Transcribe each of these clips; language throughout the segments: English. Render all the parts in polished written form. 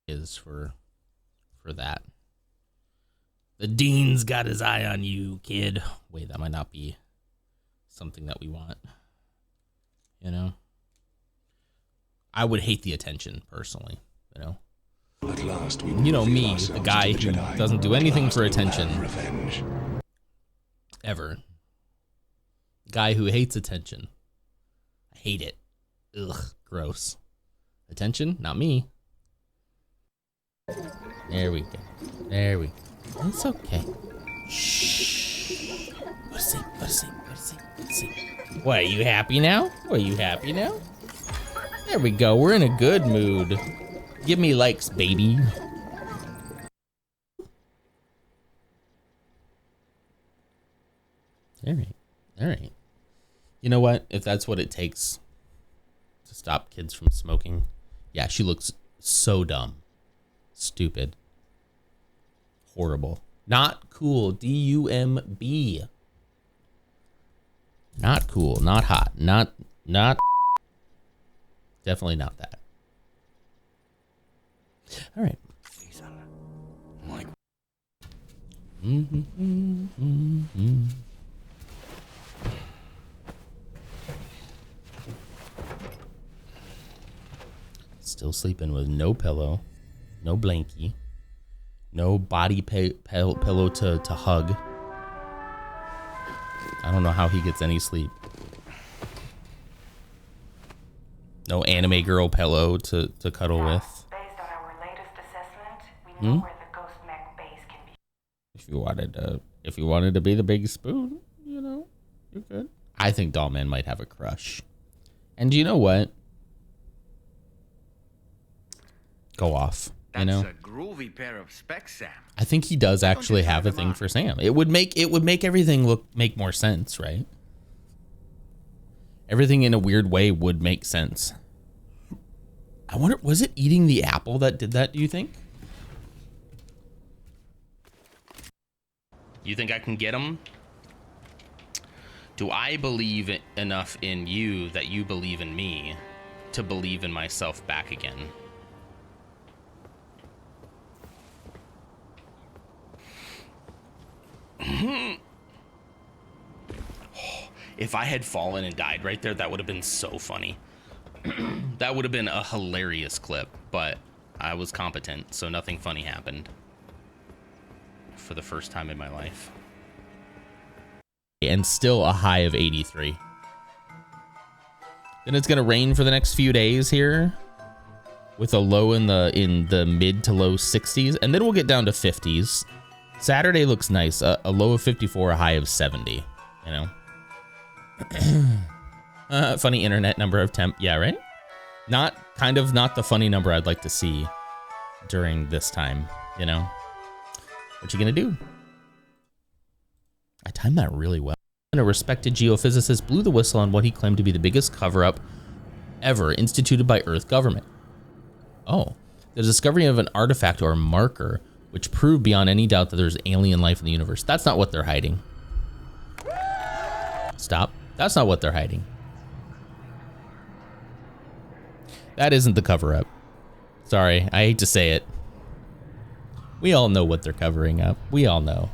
is for that. The dean's got his eye on you, kid. Wait, that might not be something that we want. You know? I would hate the attention, personally, you know? At last we you know me, the guy who doesn't do anything for attention. Ever. Guy who hates attention. I hate it. Ugh, gross. Attention? Not me. There we go. There we go. It's okay. Shh. Go to sleep, go to sleep, go to sleep, go to sleep. What, are you happy now? Are you happy now? There we go, we're in a good mood. Give me likes, baby. All right, all right. You know what? If that's what it takes to stop kids from smoking. Yeah, she looks so dumb. Stupid. Horrible. Not cool. D-U-M-B. Not cool. Not hot. Not. Definitely not that. All right. Still sleeping with no pillow, no blankie, no body pillow to hug. I don't know how he gets any sleep. No anime girl pillow to cuddle with. Based on our latest assessment, we know where the ghost mech base can be. If you wanted to be the big spoon, you know, you could. I think Dollman might have a crush. And do you know what? Go off. You know? That's a groovy pair of specs, Sam. I think he does actually have a thing for Sam. It would make everything make more sense, right? Everything in a weird way would make sense. I wonder, was it eating the apple that did that, do you think? You think I can get him? Do I believe enough in you that you believe in me to believe in myself back again? If I had fallen and died right there, that would have been so funny. That would have been a hilarious clip, but I was competent, so nothing funny happened for the first time in my life. And still a high of 83. Then it's gonna rain for the next few days here, with a low in the mid to low 60s, and then we'll get down to 50s. Saturday looks nice. A low of 54, a high of 70. You know. Funny internet number of temp. Yeah, right? Not the funny number I'd like to see during this time, you know? What you gonna do? I timed that really well. A respected geophysicist blew the whistle on what he claimed to be the biggest cover-up ever instituted by Earth government. Oh, the discovery of an artifact or marker which proved beyond any doubt that there's alien life in the universe. That's not what they're hiding. Stop. That's not what they're hiding. That isn't the cover-up. Sorry, I hate to say it. We all know what they're covering up. We all know.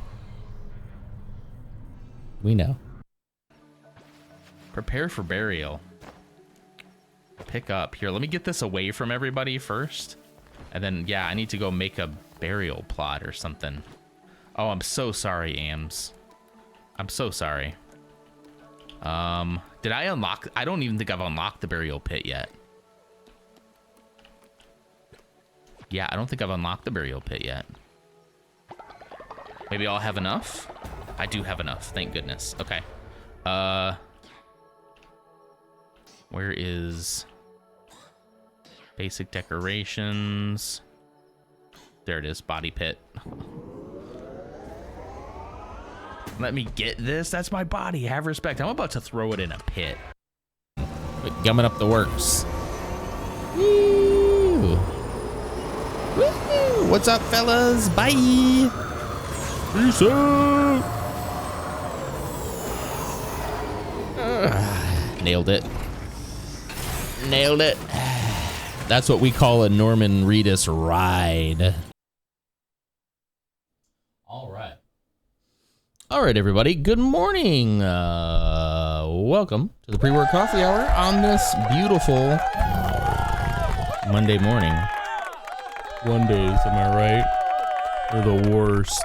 We know. Prepare for burial. Pick up. Here, let me get this away from everybody first. And then, yeah, I need to go make a burial plot or something. Oh, I'm so sorry, Ams. I'm so sorry. Did I unlock? I don't even think I've unlocked the burial pit yet. Yeah, I don't think I've unlocked the burial pit yet. Maybe I'll have enough? I do have enough, thank goodness. Okay. Where is basic decorations? There it is, body pit. Let me get this. That's my body. Have respect. I'm about to throw it in a pit. Gumming up the works. Woo. Woo. What's up, fellas? Bye. Peace out. Nailed it. Nailed it. That's what we call a Norman Reedus ride. All right. All right, everybody. Good morning. Welcome to the pre-work coffee hour on this beautiful Monday morning. Mondays, am I right? They're the worst.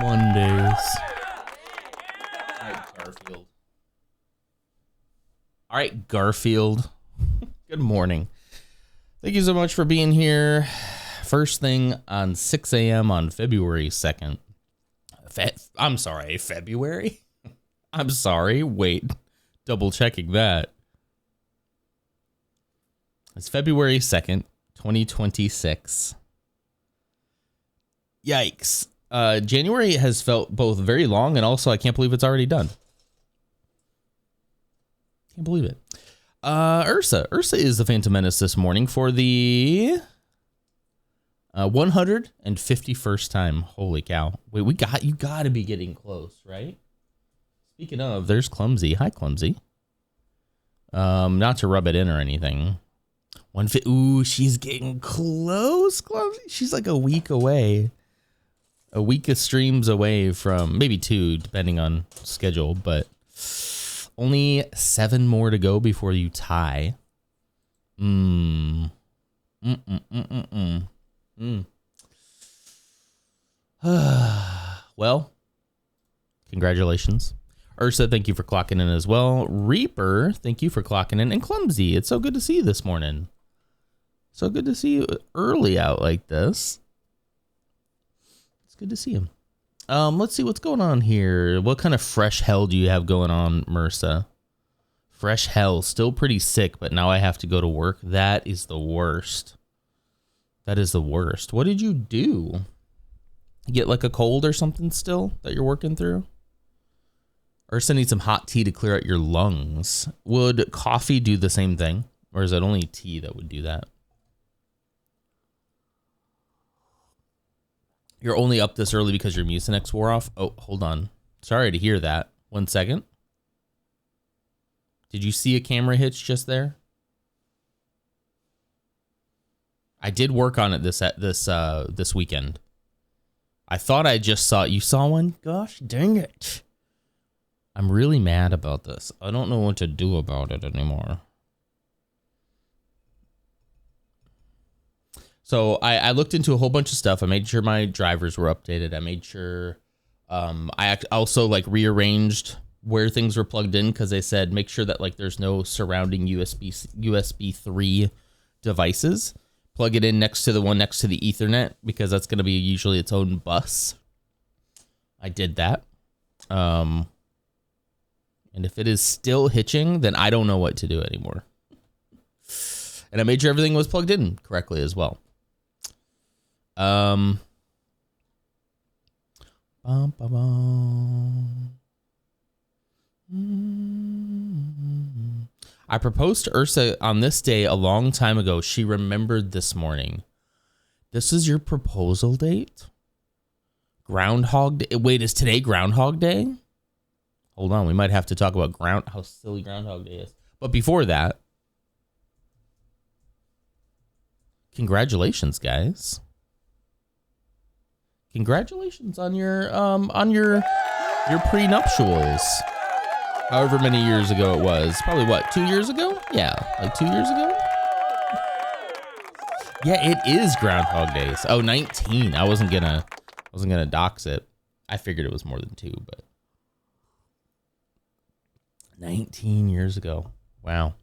Mondays. All right, Garfield. All right, Garfield. Good morning. Thank you so much for being here. First thing on 6 a.m. on February 2nd. I'm sorry, February? I'm sorry. Wait, double checking that. It's February 2nd, 2026. Yikes. January has felt both very long and also I can't believe it's already done. Can't believe it. Ursa is the Phantom Menace this morning for the 151st time. Holy cow. Wait, you gotta be getting close, right? Speaking of, there's Clumsy. Hi, Clumsy. Not to rub it in or anything. Ooh, she's getting close, Clumsy. She's like a week away. A week of streams away from, maybe 2, depending on schedule, but only 7 more to go before you tie. Well, congratulations. Ursa, thank you for clocking in as well. Reaper, thank you for clocking in. And Clumsy, it's so good to see you this morning. So good to see you early out like this. It's good to see him. Let's see what's going on here. What kind of fresh hell do you have going on, Mersa? Fresh hell. Still pretty sick, but now I have to go to work. That is the worst. That is the worst. What did you do? You get like a cold or something still that you're working through? Ursa needs some hot tea to clear out your lungs. Would coffee do the same thing? Or is it only tea that would do that? You're only up this early because your Mucinex wore off? Oh, hold on. Sorry to hear that. 1 second. Did you see a camera hitch just there? I did work on it this weekend. I thought I just saw it. You saw one? Gosh, dang it. I'm really mad about this. I don't know what to do about it anymore. So I looked into a whole bunch of stuff. I made sure my drivers were updated. I made sure I also like rearranged where things were plugged in because they said make sure that like there's no surrounding USB 3 devices. Plug it in next to the one next to the Ethernet because that's going to be usually its own bus. I did that. And if it is still hitching, then I don't know what to do anymore. And I made sure everything was plugged in correctly as well. I proposed to Ursa on this day a long time ago. She remembered this morning. This is your proposal date? Groundhog Day? Wait, is today Groundhog Day? Hold on, we might have to talk about how silly Groundhog Day is. But before that, congratulations, guys. Congratulations on your prenuptials. However many years ago it was. Probably what, 2 years ago? Yeah, like 2 years ago? Yeah, it is Groundhog Day. Oh, 19. I wasn't gonna dox it. I figured it was more than 2, but 19 years ago. Wow.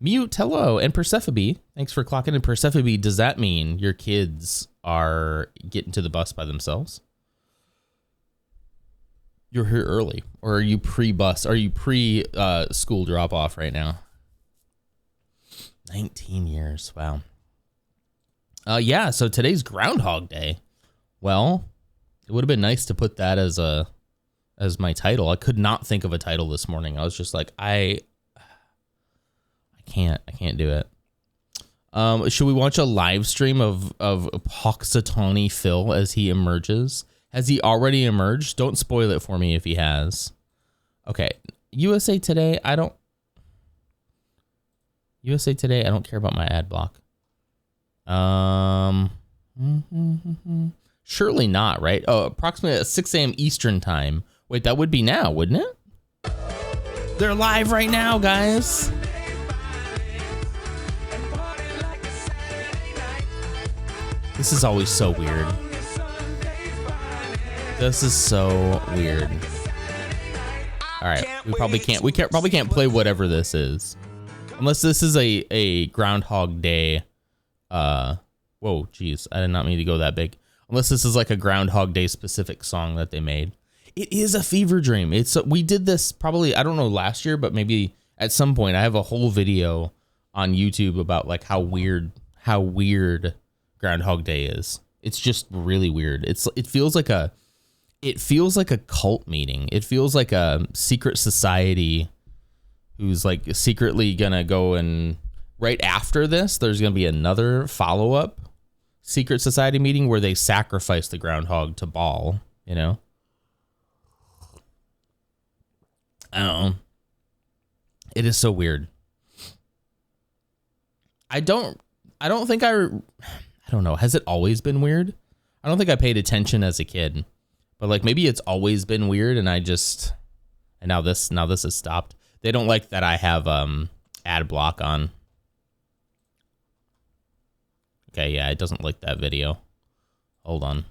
Mute, hello, and Persephone, thanks for clocking in. Persephone, does that mean your kids are getting to the bus by themselves? You're here early, or are you pre-bus? Are you pre-school drop-off right now? 19 years, wow. Yeah, so today's Groundhog Day. Well, it would have been nice to put that as my title. I could not think of a title this morning. I was just like, I can't do it. Should we watch a live stream of Poxitani Phil as he emerges? Has he already emerged? Don't spoil it for me if he has. Okay, USA Today. USA Today. I don't care about my ad block. Surely not, right? Oh, approximately at 6 a.m. Eastern time. Wait, that would be now, wouldn't it? They're live right now, guys. This is always so weird. This is so weird. All right, we probably can't play whatever this is, unless this is a Groundhog Day. Whoa, geez, I did not mean to go that big. Unless this is like a Groundhog Day specific song that they made. It is a fever dream. We did this probably, I don't know, last year, but maybe at some point. I have a whole video on YouTube about like how weird Groundhog Day is. It's just really weird. It feels like a cult meeting. It feels like a secret society who's like secretly gonna go, and right after this, there's gonna be another follow-up secret society meeting where they sacrifice the groundhog to Baal, you know? I don't know. It is so weird. I don't know. Has it always been weird? I don't think I paid attention as a kid, but like maybe it's always been weird, and now this has stopped. They don't like that I have ad block on. Okay, yeah, it doesn't like that video. Hold on.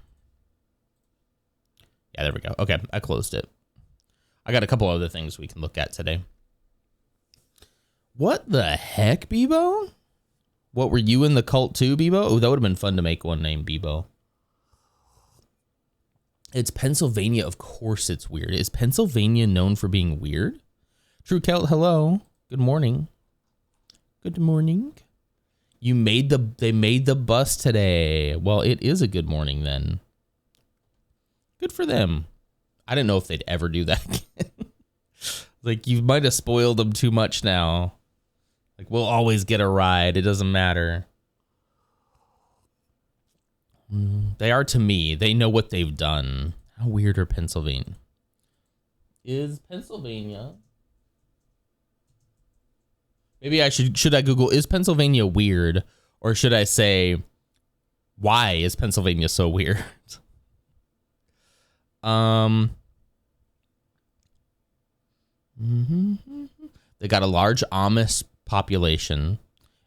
Yeah, there we go. Okay, I closed it. I got a couple other things we can look at today. What the heck, Bebo? What, were you in the cult too, Bebo? Oh, that would have been fun to make one named Bebo. It's Pennsylvania. Of course it's weird. Is Pennsylvania known for being weird? True Celt, hello. Good morning. Good morning. They made the bus today. Well, it is a good morning then. Good for them. I didn't know if they'd ever do that again. Like, you might have spoiled them too much now. Like, we'll always get a ride. It doesn't matter. They are to me. They know what they've done. How weird are Pennsylvania? Is Pennsylvania... Maybe I should I Google, is Pennsylvania weird? Or should I say, why is Pennsylvania so weird? They got a large Amish population,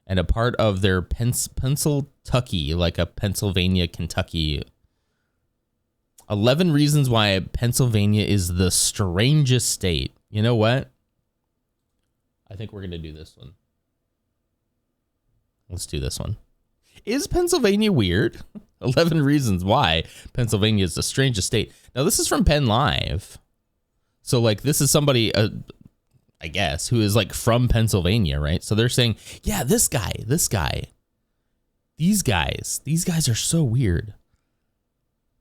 and a part of their Pennsyltucky, like a Pennsylvania, Kentucky. 11 reasons why Pennsylvania is the strangest state. You know what? I think we're going to do this one. Let's do this one. Is Pennsylvania weird? 11 reasons why Pennsylvania is the strangest state. Now, this is from Penn Live. So, like, this is somebody, I guess, who is, like, from Pennsylvania, right? So they're saying, yeah, this guy, these guys are so weird.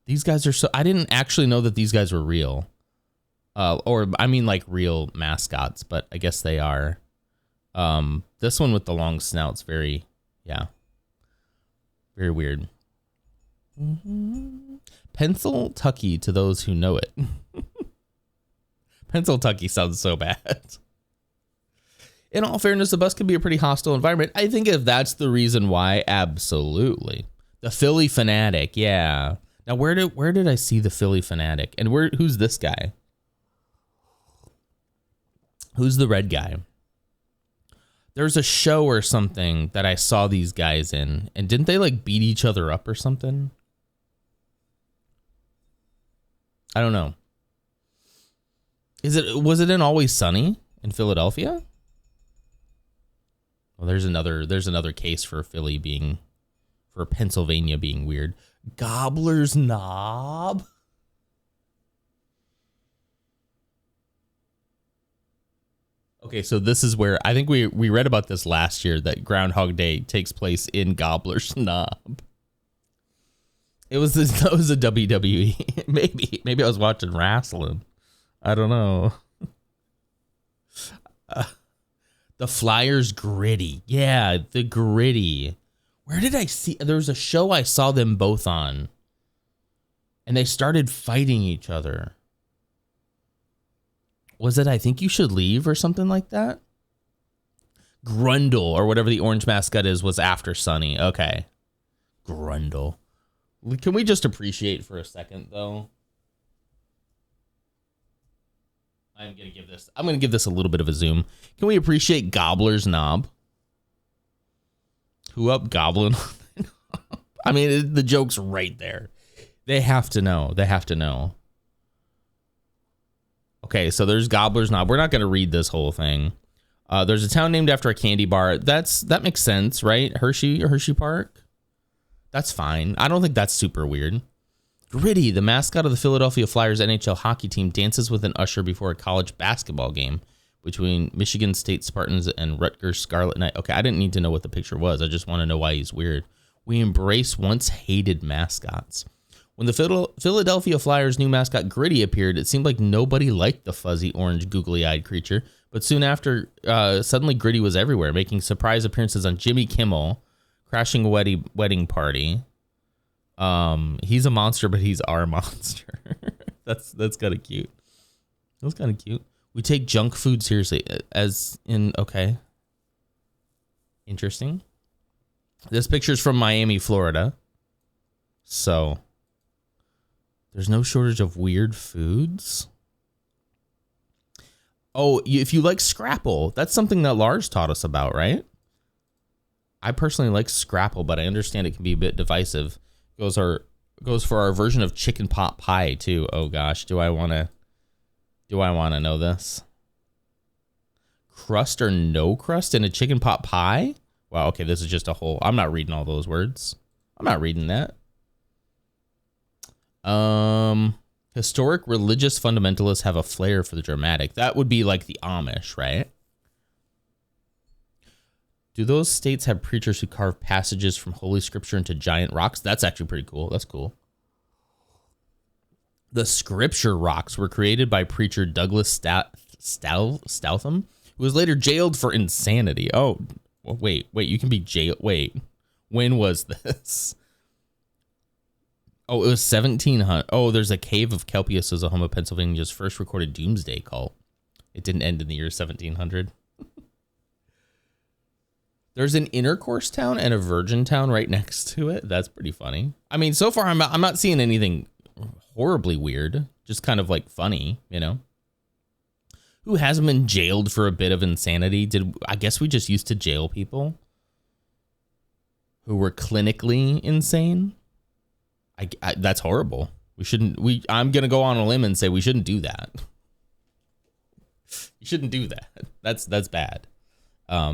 These guys are so... I didn't actually know that these guys were real. Or, I mean, like, real mascots, but I guess they are. This one with the long snout's very weird. Pennsyltucky, to those who know it. Pennsyltucky sounds so bad. In all fairness, the bus can be a pretty hostile environment. I think if that's the reason why, absolutely. The Philly Fanatic, yeah. Now, where did I see the Philly Fanatic? And who's this guy? Who's the red guy? There's a show or something that I saw these guys in, and didn't they like beat each other up or something? I don't know. Was it in Always Sunny in Philadelphia? Well, there's another case for Pennsylvania being weird. Gobbler's Knob. Okay, so this is where I think we read about this last year, that Groundhog Day takes place in Gobbler's Knob. That was a WWE. Maybe I was watching wrestling. I don't know. The Flyers Gritty. Yeah, the Gritty. Where did I see? There was a show I saw them both on, and they started fighting each other. Was it I Think You Should Leave or something like that? Grundle, or whatever the orange mascot is, was after Sunny. Okay. Grundle. Can we just appreciate for a second, though? I'm gonna give this a little bit of a zoom. Can we appreciate Gobbler's Knob? Who up, Goblin? I mean, the joke's right there. They have to know. They have to know. Okay, so there's Gobbler's Knob. We're not gonna read this whole thing. There's a town named after a candy bar. That makes sense, right? Hershey Park. That's fine. I don't think that's super weird. Gritty, the mascot of the Philadelphia Flyers NHL hockey team, dances with an usher before a college basketball game between Michigan State Spartans and Rutgers Scarlet Knight. Okay, I didn't need to know what the picture was. I just want to know why he's weird. We embrace once hated mascots. When the Philadelphia Flyers' new mascot Gritty appeared, it seemed like nobody liked the fuzzy, orange, googly-eyed creature. But soon after, suddenly Gritty was everywhere, making surprise appearances on Jimmy Kimmel, crashing a wedding party. He's a monster, but he's our monster. that's kind of cute. That's kind of cute. We take junk food seriously, as in, okay. Interesting. This picture's from Miami, Florida. So there's no shortage of weird foods. Oh, if you like Scrapple, that's something that Lars taught us about, right? I personally like Scrapple, but I understand it can be a bit divisive. Goes for our version of chicken pot pie too. Oh gosh, do I want to know this? Crust or no crust in a chicken pot pie? Wow, okay, this is just a whole. I'm not reading all those words. I'm not reading that. Historic religious fundamentalists have a flair for the dramatic. That would be like the Amish, right? Do those states have preachers who carve passages from Holy Scripture into giant rocks? That's actually pretty cool. That's cool. The Scripture rocks were created by preacher Douglas Stoutham, who was later jailed for insanity. Oh, wait, you can be jailed. Wait, when was this? Oh, it was 1700. Oh, there's a cave of Kelpius, Oklahoma, Pennsylvania's first recorded doomsday cult. It didn't end in the year 1700. There's an intercourse town and a virgin town right next to it. That's pretty funny. I mean, so far I'm not seeing anything horribly weird. Just kind of like funny, you know. Who hasn't been jailed for a bit of insanity? I guess we just used to jail people who were clinically insane. That's horrible. I'm gonna go on a limb and say we shouldn't do that. You shouldn't do that. That's bad. A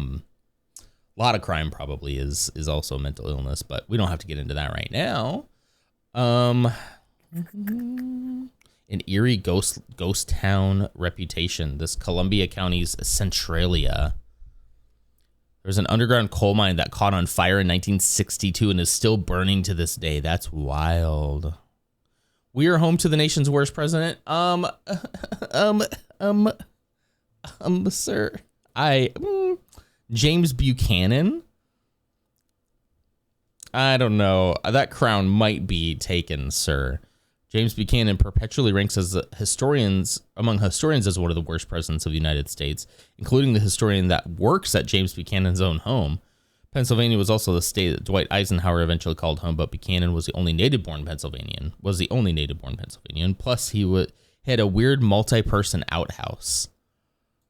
lot of crime probably is also mental illness, but we don't have to get into that right now. An eerie ghost town reputation. This Columbia County's Centralia. There's an underground coal mine that caught on fire in 1962 and is still burning to this day. That's wild. We are home to the nation's worst president. Sir. James Buchanan. I don't know. That crown might be taken, sir. James Buchanan perpetually ranks as among historians as one of the worst presidents of the United States, including the historian that works at James Buchanan's own home. Pennsylvania was also the state that Dwight Eisenhower eventually called home, but Buchanan was the only native-born Pennsylvanian. Plus, he had a weird multi-person outhouse.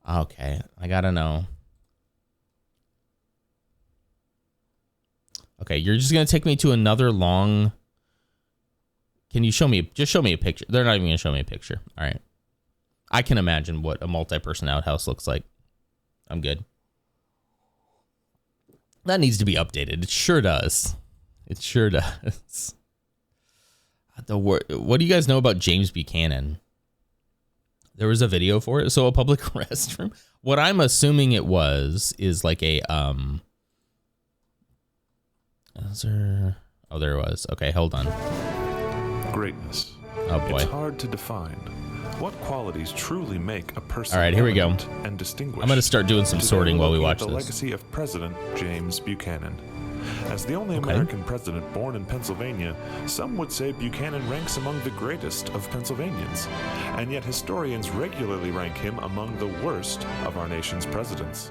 Okay, I gotta know. Okay, you're just gonna take me to another long. Can you show me a picture? They're not even gonna show me a picture. All right. I can imagine what a multi-person outhouse looks like. I'm good. That needs to be updated. It sure does. What do you guys know about James Buchanan? There was a video for it. So a public restroom. What I'm assuming it is like a there it was. Okay, hold on. Greatness. Oh boy. It's hard to define. What qualities truly make a person? All right, here we go. And distinguished. I'm going to start doing some sorting while we watch the this. Legacy of President James Buchanan. As the only American president born in Pennsylvania, some would say Buchanan ranks among the greatest of Pennsylvanians, and yet historians regularly rank him among the worst of our nation's presidents.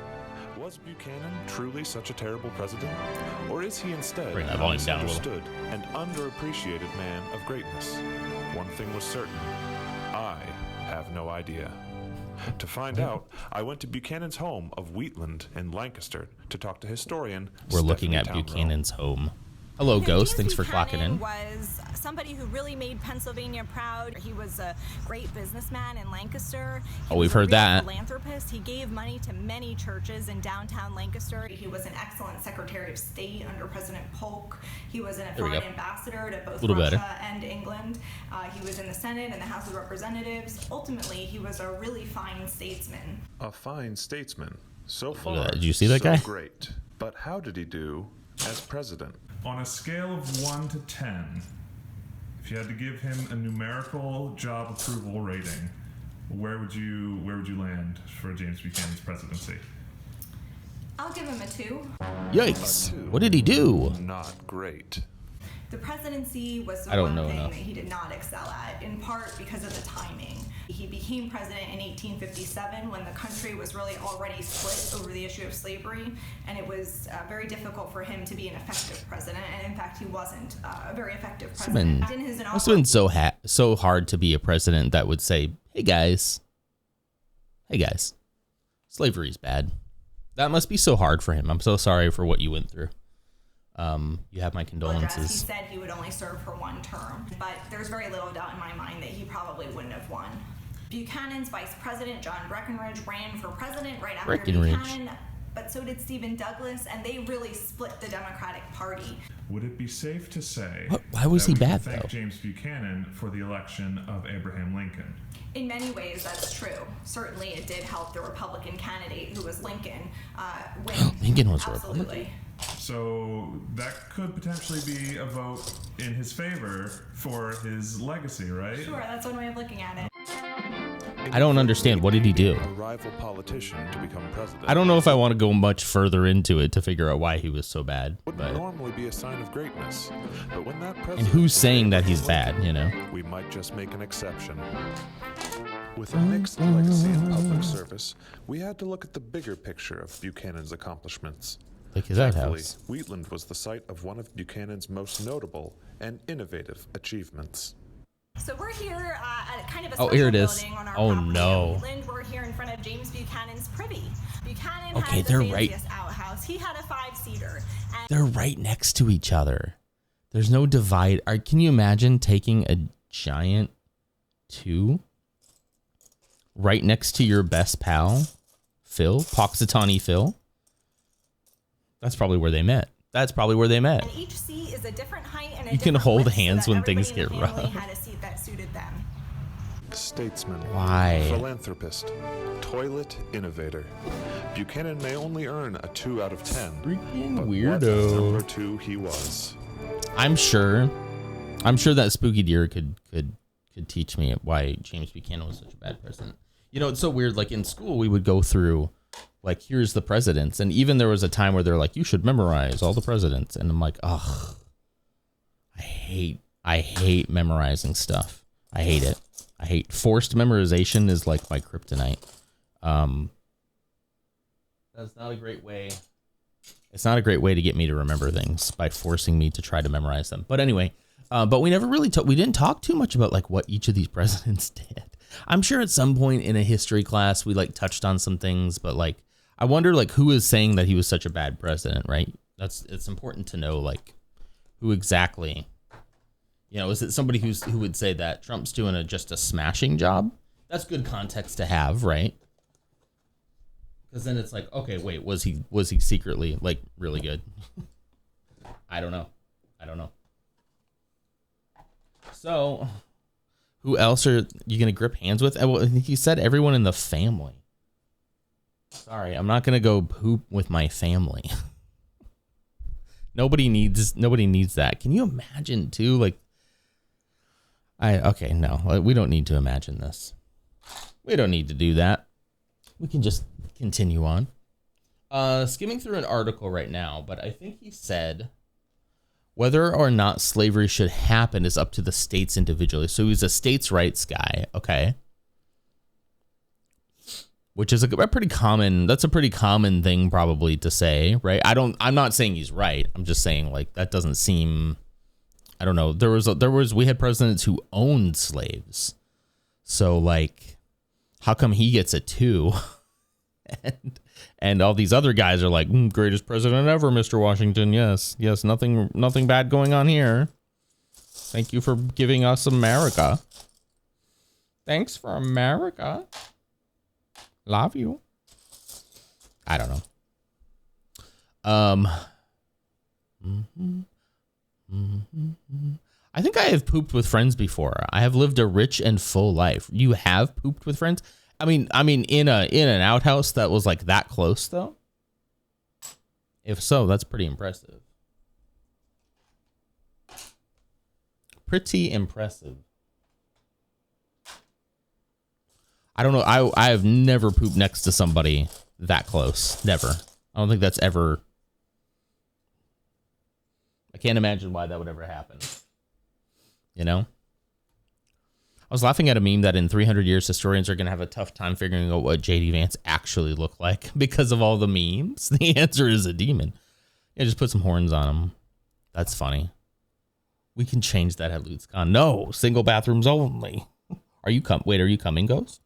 Was Buchanan truly such a terrible president? Or is he instead Bring that a volume down a little. misunderstood and underappreciated man of greatness? One thing was certain. I have no idea. To find out, I went to Buchanan's home of Wheatland in Lancaster to talk to historian We're looking at Stephanie Buchanan's home. Hello, Ghost. Thanks for clocking in. Was somebody who really made Pennsylvania proud. He was a great businessman in Lancaster. Oh, we've heard that. Philanthropist. He gave money to many churches in downtown Lancaster. He was an excellent Secretary of State under President Polk. He was a foreign ambassador to both Russia and England. He was in the Senate and the House of Representatives. Ultimately, he was a really fine statesman. A fine statesman. So far, Did you see that guy? Great. But how did he do as president? On a scale of 1 to 10, if you had to give him a numerical job approval rating, where would you land for James Buchanan's presidency? I'll give him a 2. Yikes. What did he do? Not great. The presidency was the I don't one know thing enough. that he did not excel at, in part because of the timing. He became president in 1857 when the country was really already split over the issue of slavery, and it was very difficult for him to be an effective president, and in fact he wasn't a very effective president. Must have been so hard to be a president that would say, hey guys, slavery's bad. That must be so hard for him. I'm so sorry for what you went through. You have my condolences. He said he would only serve for 1 term, but there's very little doubt in my mind that he probably wouldn't have won. Buchanan's vice president, John Breckinridge, ran for president right after Buchanan, but so did Stephen Douglas, and they really split the Democratic Party. Would it be safe to say Why was he bad, thank though? James Buchanan for the election of Abraham Lincoln? In many ways, that's true. Certainly, it did help the Republican candidate, who was Lincoln, win. Lincoln was a Absolutely. Republican. So that could potentially be a vote in his favor for his legacy, right? Sure, that's one way of looking at it. I don't understand. What did he do? A rival politician to become president. I don't know if I want to go much further into it to figure out why he was so bad. Would But normally be a sign of greatness, but when that president and who's saying that he's bad, you know? we might just make an exception. With a mixed legacy in public service, we had to look at the bigger picture of Buchanan's accomplishments. Like his Thankfully, outhouse. Wheatland was the site of one of Buchanan's most notable and innovative achievements. So we're here at kind of a Oh, special here it is. building on our Oh, property in no. Wheatland. We're here in front of James Buchanan's privy. Buchanan Okay, had the they're right. fanciest outhouse. He had a 5-seater. And They're right next to each other. There's no divide. Can you imagine taking a giant 2 right next to your best pal, Phil, Poxitani Phil? That's probably where they met. and each seat is a different height and a You can different hold width so hands that when everybody things in the get family rough. had a seat that suited them. Statesman. Why? Philanthropist. Toilet innovator. Buchanan may only earn a 2 out of 10. Freaking but weirdo. what number 2 he was. I'm sure that Spooky Deer could teach me why James Buchanan was such a bad president. You know, it's so weird. Like in school, we would go through, like, here's the presidents, and even there was a time where they're like, you should memorize all the presidents, and I'm like, ugh, I hate memorizing stuff. I hate it. I hate forced memorization is like my kryptonite. That's not a great way. It's not a great way to get me to remember things by forcing me to try to memorize them. But anyway, but we never really we didn't talk too much about like what each of these presidents did. I'm sure at some point in a history class we like touched on some things, but like I wonder like who is saying that he was such a bad president, right? It's important to know like who exactly. You know, is it somebody who would say that Trump's doing just a smashing job? That's good context to have, right? Because then it's like, okay, wait, was he secretly like really good? I don't know. So, who else are you gonna grip hands with? Well, he said everyone in the family. Sorry, I'm not gonna go poop with my family. Nobody needs that. Can you imagine too? Like, no, we don't need to imagine this. We don't need to do that. We can just continue on. Skimming through an article right now, but I think he said whether or not slavery should happen is up to the states individually. So he's a states' rights guy, okay? which is a pretty common, that's a pretty common thing probably to say, right? I'm not saying he's right. I'm just saying like that doesn't seem, I don't know. We had presidents who owned slaves. So like, how come he gets it too? and all these other guys are like, greatest president ever, Mr. Washington. Yes, nothing bad going on here. Thank you for giving us America. Thanks for America. Love you. I don't know. I think I have pooped with friends before. I have lived a rich and full life. You have pooped with friends? I mean, in an outhouse that was like that close though. If so, that's pretty impressive. Pretty impressive. I don't know. I have never pooped next to somebody that close. Never. I don't think that's ever. I can't imagine why that would ever happen. You know? I was laughing at a meme that in 300 years, historians are going to have a tough time figuring out what J.D. Vance actually looked like because of all the memes. The answer is a demon. Yeah, just put some horns on him. That's funny. We can change that at LutzCon. No, single bathrooms only. Are you coming, Ghost?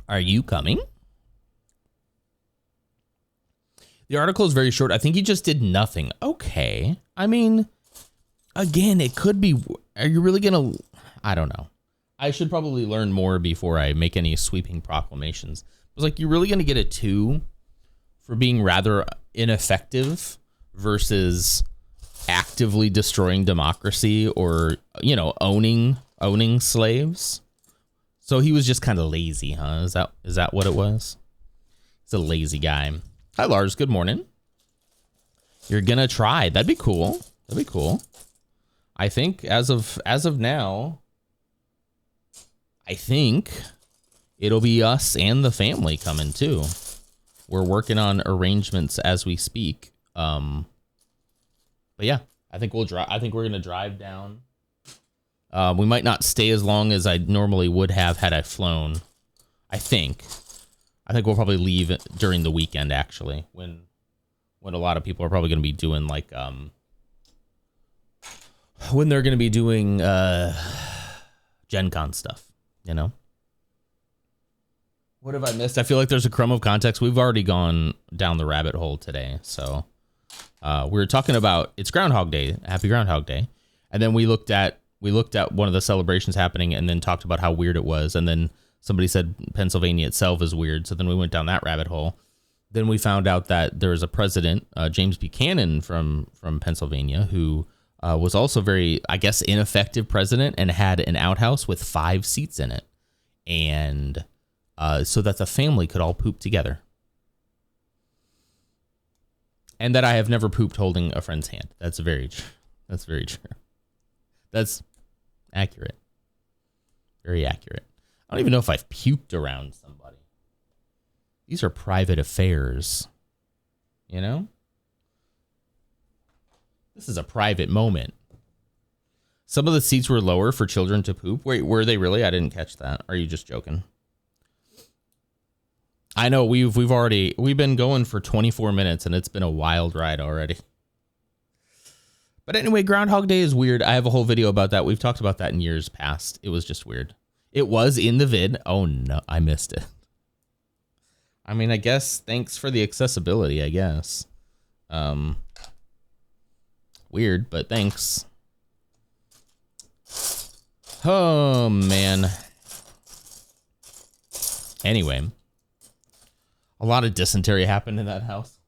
Are you coming? The article is very short. I think he just did nothing. Okay. I mean, again, it could be. Are you really going to? I don't know. I should probably learn more before I make any sweeping proclamations. I was like, you're really going to get a 2 for being rather ineffective versus actively destroying democracy or, you know, owning slaves. So he was just kind of lazy, huh? Is that what it was? He's a lazy guy. Hi, Lars. Good morning. You're gonna try. That'd be cool. That'd be cool. I think as of now, I think it'll be us and the family coming too. We're working on arrangements as we speak. But yeah, I think we're gonna drive down. We might not stay as long as I normally would have had I flown. I think we'll probably leave during the weekend, actually, when a lot of people are probably going to be doing like when they're going to be doing Gen Con stuff, you know. What have I missed? I feel like there's a crumb of context. We've already gone down the rabbit hole today. So we were talking about it's Groundhog Day, Happy Groundhog Day, and then we looked at one of the celebrations happening and then talked about how weird it was. And then somebody said Pennsylvania itself is weird. So then we went down that rabbit hole. Then we found out that there was a president, James Buchanan from Pennsylvania, who was also very, I guess, ineffective president and had an outhouse with 5 seats in it. And so that the family could all poop together. And that I have never pooped holding a friend's hand. That's very true. That's very true. That's accurate. Very accurate. I don't even know if I've puked around somebody. These are private affairs. You know? This is a private moment. Some of the seats were lower for children to poop. Wait, were they really? I didn't catch that. Are you just joking? I know we've been going for 24 minutes and it's been a wild ride already. But anyway, Groundhog Day is weird. I have a whole video about that. We've talked about that in years past. It was just weird. It was in the vid. Oh no, I missed it. I mean, I guess thanks for the accessibility, I guess. Weird, but thanks. Oh man. Anyway, a lot of dysentery happened in that house.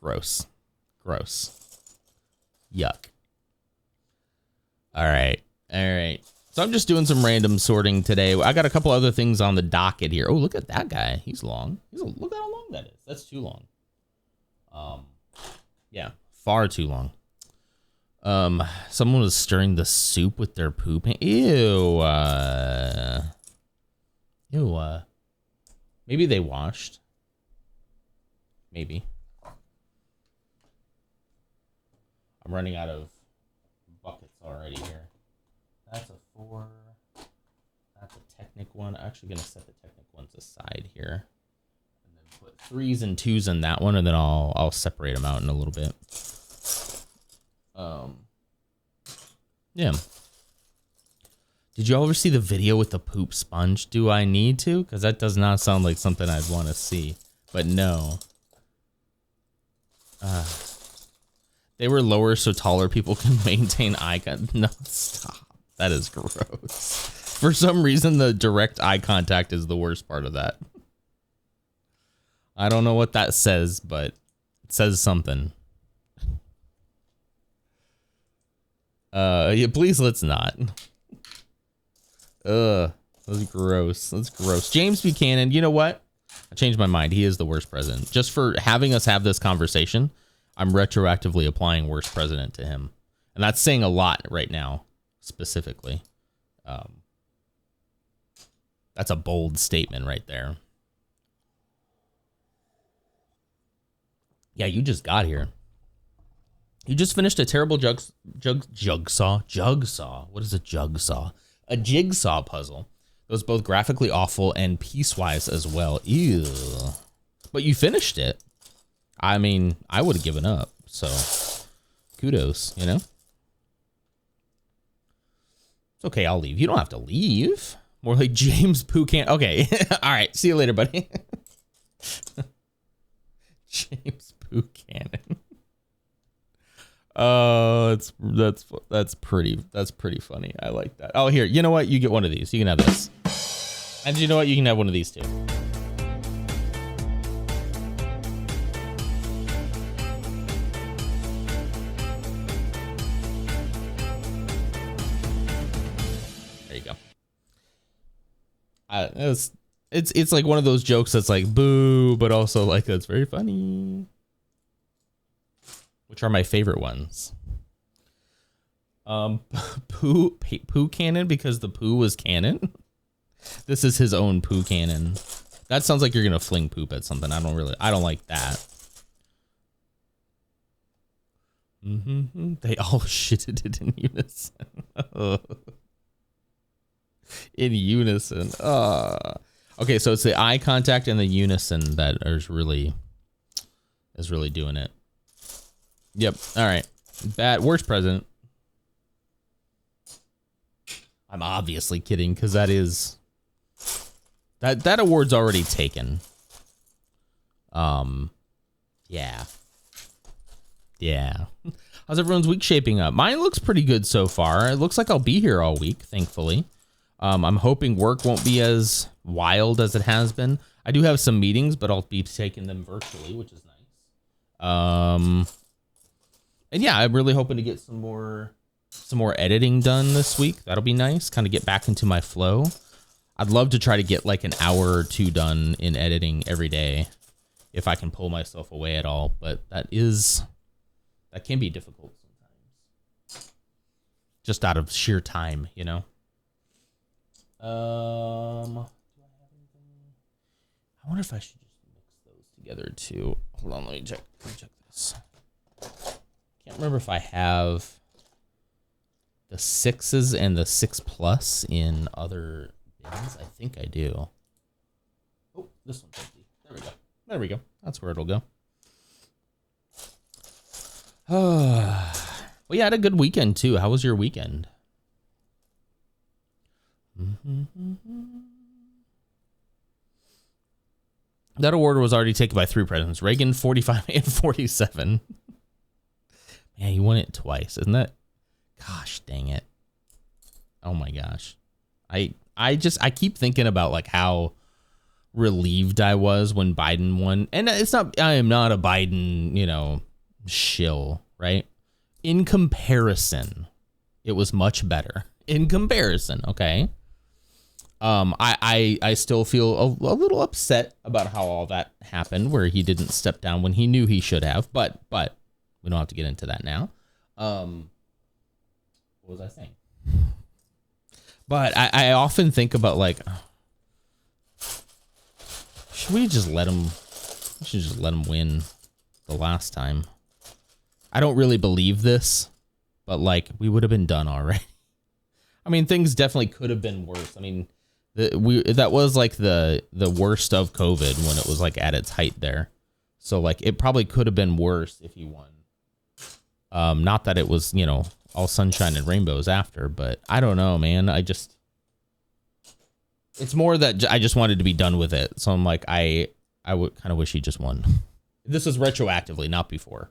Gross. Yuck. All right. So I'm just doing some random sorting today. I got a couple other things on the docket here. Oh, look at that guy. He's long. Look how long that is. That's too long. Yeah, far too long. Someone was stirring the soup with their poop. Ew. Maybe they washed. Maybe. I'm running out of buckets already here. That's a 4. Technic one. I'm actually gonna set the Technic ones aside here, and then put 3s and 2s in that one, and then I'll separate them out in a little bit. Yeah. Did you ever see the video with the poop sponge? Do I need to? Because that does not sound like something I'd want to see. But no. They were lower so taller people can maintain eye contact. No, stop. That is gross. For some reason, the direct eye contact is the worst part of that. I don't know what that says, but it says something. Yeah, please let's not. That's gross. That's gross. James Buchanan, you know what? I changed my mind. He is the worst president. Just for having us have this conversation, I'm retroactively applying worst president to him. And that's saying a lot right now, specifically. That's a bold statement right there. Yeah, you just got here. You just finished a terrible jigsaw. What is a jigsaw? A jigsaw puzzle. It was both graphically awful and piecewise as well. Ew. But you finished it. I mean, I would have given up. So, kudos, you know? It's okay, I'll leave. You don't have to leave. More like James Buchanan. Okay. All right. See you later, buddy. James Buchanan. Oh, that's pretty funny. I like that. Oh, here, you know what? You get one of these. You can have this. And you know what? You can have one of these too. There you go. It's like one of those jokes that's like boo, but also like that's very funny. Which are my favorite ones? Poo cannon, because the poo was cannon. This is his own poo cannon. That sounds like you're gonna fling poop at something. I don't like that. They all shitted it in unison. In unison. Okay, so it's the eye contact and the unison that is really doing it. Yep. All right. Worst president. I'm obviously kidding, because that award's already taken. Yeah. How's everyone's week shaping up? Mine looks pretty good so far. It looks like I'll be here all week, thankfully. I'm hoping work won't be as wild as it has been. I do have some meetings, but I'll be taking them virtually, which is nice. And yeah, I'm really hoping to get some more editing done this week. That'll be nice. Kind of get back into my flow. I'd love to try to get like an hour or two done in editing every day, if I can pull myself away at all. But that can be difficult sometimes, just out of sheer time, you know. Do I have anything? I wonder if I should just mix those together too. Hold on, let me check this. Can't remember if I have the 6s and the 6+ in other bins. I think I do. Oh, this one's empty. There we go. That's where it'll go. Well, yeah, I had a good weekend too. How was your weekend? That award was already taken by 3 presidents. Reagan, 45 and 47. Man, he won it twice, isn't that? Gosh, dang it. Oh my gosh. I keep thinking about like how relieved I was when Biden won. And I am not a Biden, shill, right? In comparison, it was much better. In comparison, okay? I still feel a little upset about how all that happened, where he didn't step down when he knew he should have, but we don't have to get into that now. What was I saying? But I often think about like, should we just let him? We should just let him win the last time. I don't really believe this, but like we would have been done already. I mean, things definitely could have been worse. I mean, That was like the worst of COVID when it was like at its height there. So like it probably could have been worse if he won. Not that it was, you know, all sunshine and rainbows after, but I don't know, man. It's more that I just wanted to be done with it. So I'm like, I would kind of wish he just won. This is retroactively, not before.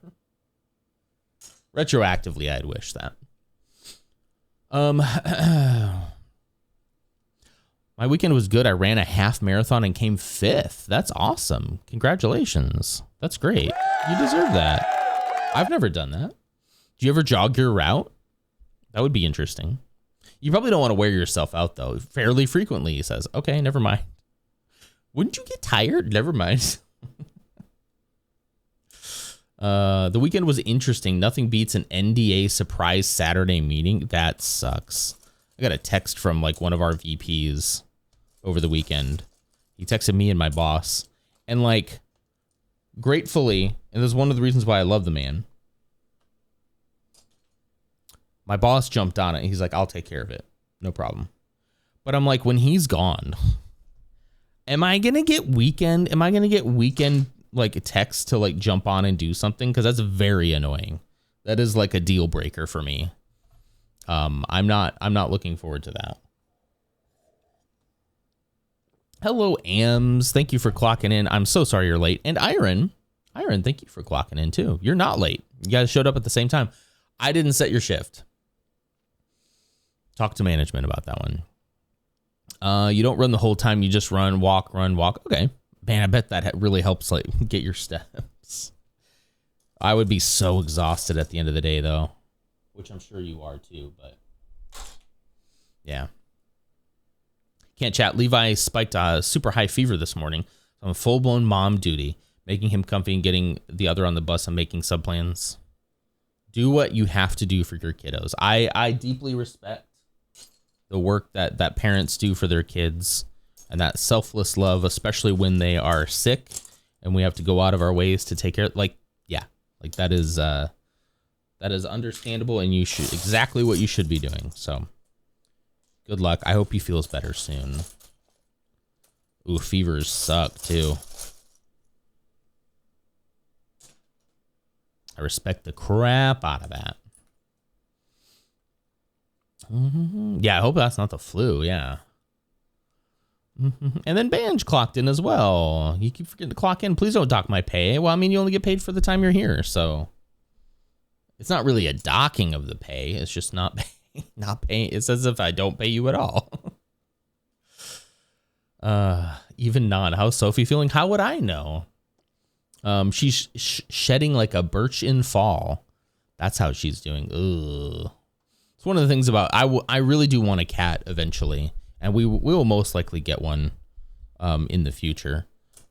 Retroactively, I'd wish that. My weekend was good. I ran a half marathon and came 5th. That's awesome. Congratulations. That's great. You deserve that. I've never done that. Do you ever jog your route? That would be interesting. You probably don't want to wear yourself out, though. Fairly frequently, he says. Okay, never mind. Wouldn't you get tired? Never mind. The weekend was interesting. Nothing beats an NDA surprise Saturday meeting. That sucks. I got a text from like one of our VPs over the weekend. He texted me and my boss. And like, gratefully, and this is one of the reasons why I love the man, my boss jumped on it. He's like, I'll take care of it. No problem. But I'm like, when he's gone, am I going to get weekend like a text to like jump on and do something? Because that's very annoying. That is like a deal breaker for me. I'm not looking forward to that. Hello, Ams. Thank you for clocking in. I'm so sorry you're late. And Iron, thank you for clocking in too. You're not late. You guys showed up at the same time. I didn't set your shift. Talk to management about that one. You don't run the whole time. You just run, walk. Okay. Man, I bet that really helps like get your steps. I would be so exhausted at the end of the day though, which I'm sure you are too, but yeah. Can't chat. Levi spiked a super high fever this morning. So I'm full-blown mom duty, making him comfy and getting the other on the bus and making sub plans. Do what you have to do for your kiddos. I deeply respect the work that parents do for their kids and that selfless love, especially when they are sick and we have to go out of our ways to take care. Like, yeah, like that is understandable, and you should exactly what you should be doing. So good luck. I hope he feels better soon. Ooh, fevers suck too. I respect the crap out of that. Yeah, I hope that's not the flu. Yeah. And then Banj clocked in as well. You keep forgetting to clock in. Please don't dock my pay. Well, I mean, you only get paid for the time you're here, so it's not really a docking of the pay. It's just not paying. It's as if I don't pay you at all. Even not. How's Sophie feeling? How would I know? She's shedding like a birch in fall. That's how she's doing. Ugh. It's one of the things about I really do want a cat eventually, and we will most likely get one in the future.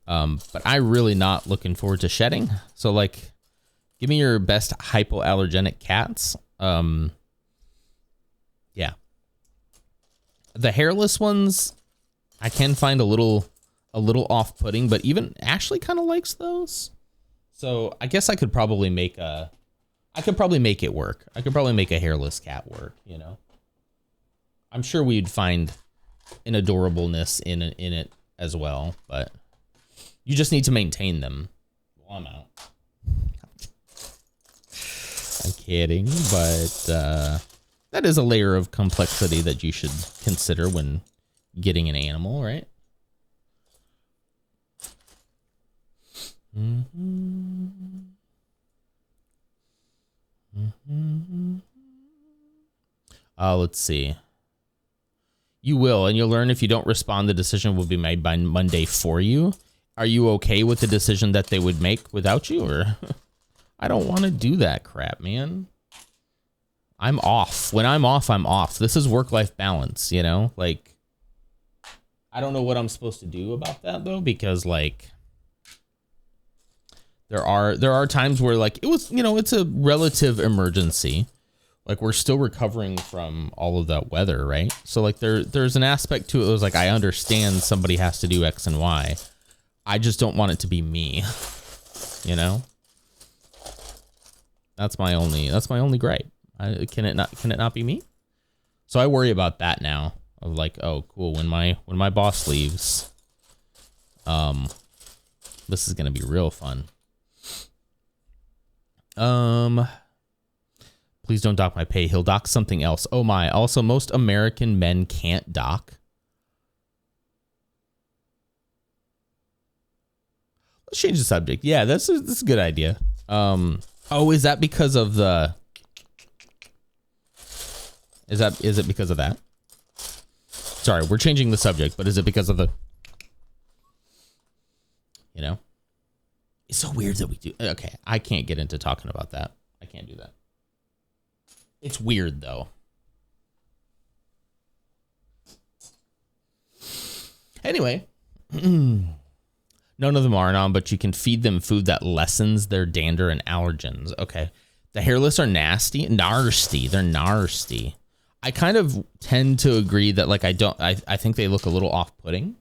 But I'm really not looking forward to shedding. So like, give me your best hypoallergenic cats. Yeah. The hairless ones, I can find a little off-putting, but even Ashley kind of likes those. So I guess I could probably make it work. I could probably make a hairless cat work, you know. I'm sure we'd find an adorableness in it as well, but you just need to maintain them. Well, I'm out. I'm kidding, but that is a layer of complexity that you should consider when getting an animal, right? Let's see. You will, and you'll learn if you don't respond, the decision will be made by Monday for you. Are you okay with the decision that they would make without you, or I don't want to do that crap, man. I'm off. When I'm off, I'm off. This is work-life balance, you know? Like, I don't know what I'm supposed to do about that though, because like there are times where like it was, you know, it's a relative emergency. Like we're still recovering from all of that weather, right? So like there's an aspect to it. It was like, I understand somebody has to do X and Y. I just don't want it to be me, you know? That's my only gripe. Can it not be me? So I worry about that now. Of like, oh, cool. When my boss leaves, this is gonna be real fun. Please don't dock my pay. He'll dock something else. Oh my. Also, most American men can't dock. Let's change the subject. Yeah, that's a good idea. Oh, is that because of the... Is it because of that? Sorry, we're changing the subject, but is it because of the... You know? It's so weird that we do... Okay, I can't get into talking about that. I can't do that. It's weird, though. Anyway. None of them are on, but you can feed them food that lessens their dander and allergens. Okay. The hairless are nasty. Nasty. They're nasty. I kind of tend to agree that, like, I think they look a little off-putting.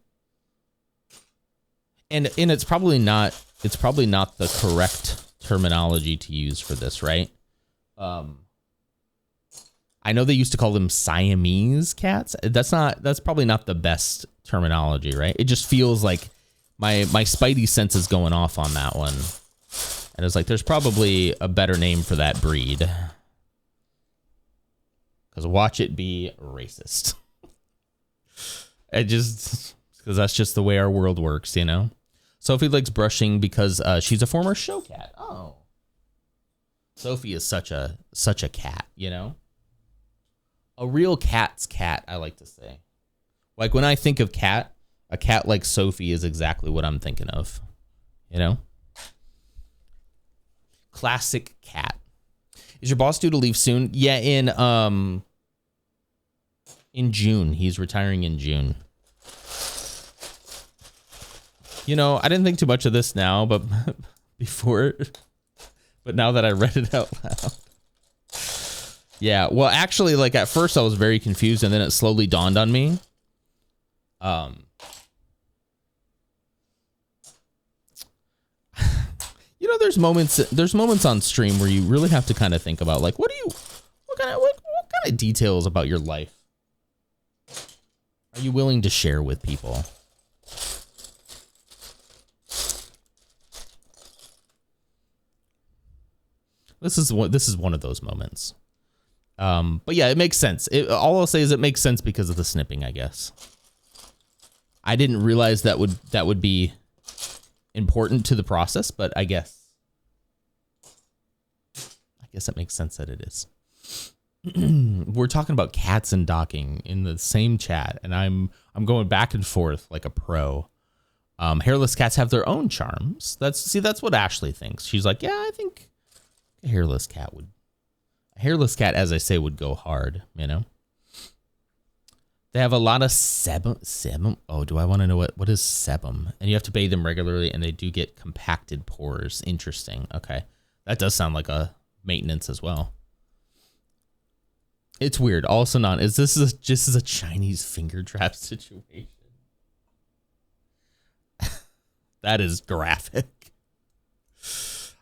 And it's probably not the correct terminology to use for this, right? I know they used to call them Siamese cats. That's probably not the best terminology, right? It just feels like my spidey sense is going off on that one. And it's like, there's probably a better name for that breed. Because watch it be racist. Because that's just the way our world works, you know? Sophie likes brushing because she's a former show cat. Oh. Sophie is such a cat, you know? A real cat's cat, I like to say. Like, when I think of cat, a cat like Sophie is exactly what I'm thinking of. You know? Classic cat. Is your boss due to leave soon? Yeah, in June. He's retiring in June. You know, I didn't think too much of this now, but before. But now that I read it out loud. Yeah, well, actually, like, at first I was very confused, and then it slowly dawned on me. You know, there's moments on stream where you really have to kind of think about, like, what kind of details about your life are you willing to share with people? This is one of those moments. But yeah, it makes sense. All I'll say is it makes sense because of the snipping, I guess. I didn't realize that would be important to the process, but I guess it makes sense that it is. We're talking about cats and docking in the same chat, and I'm going back and forth like a pro. Hairless cats have their own charms. That's what Ashley thinks. She's like, yeah, I think a hairless cat, as I say, would go hard, you know? They have a lot of sebum. Oh, do I want to know what is sebum? And you have to bathe them regularly, and they do get compacted pores. Interesting. Okay. That does sound like a maintenance as well. It's weird. Also not, this is a Chinese finger trap situation. That is graphic.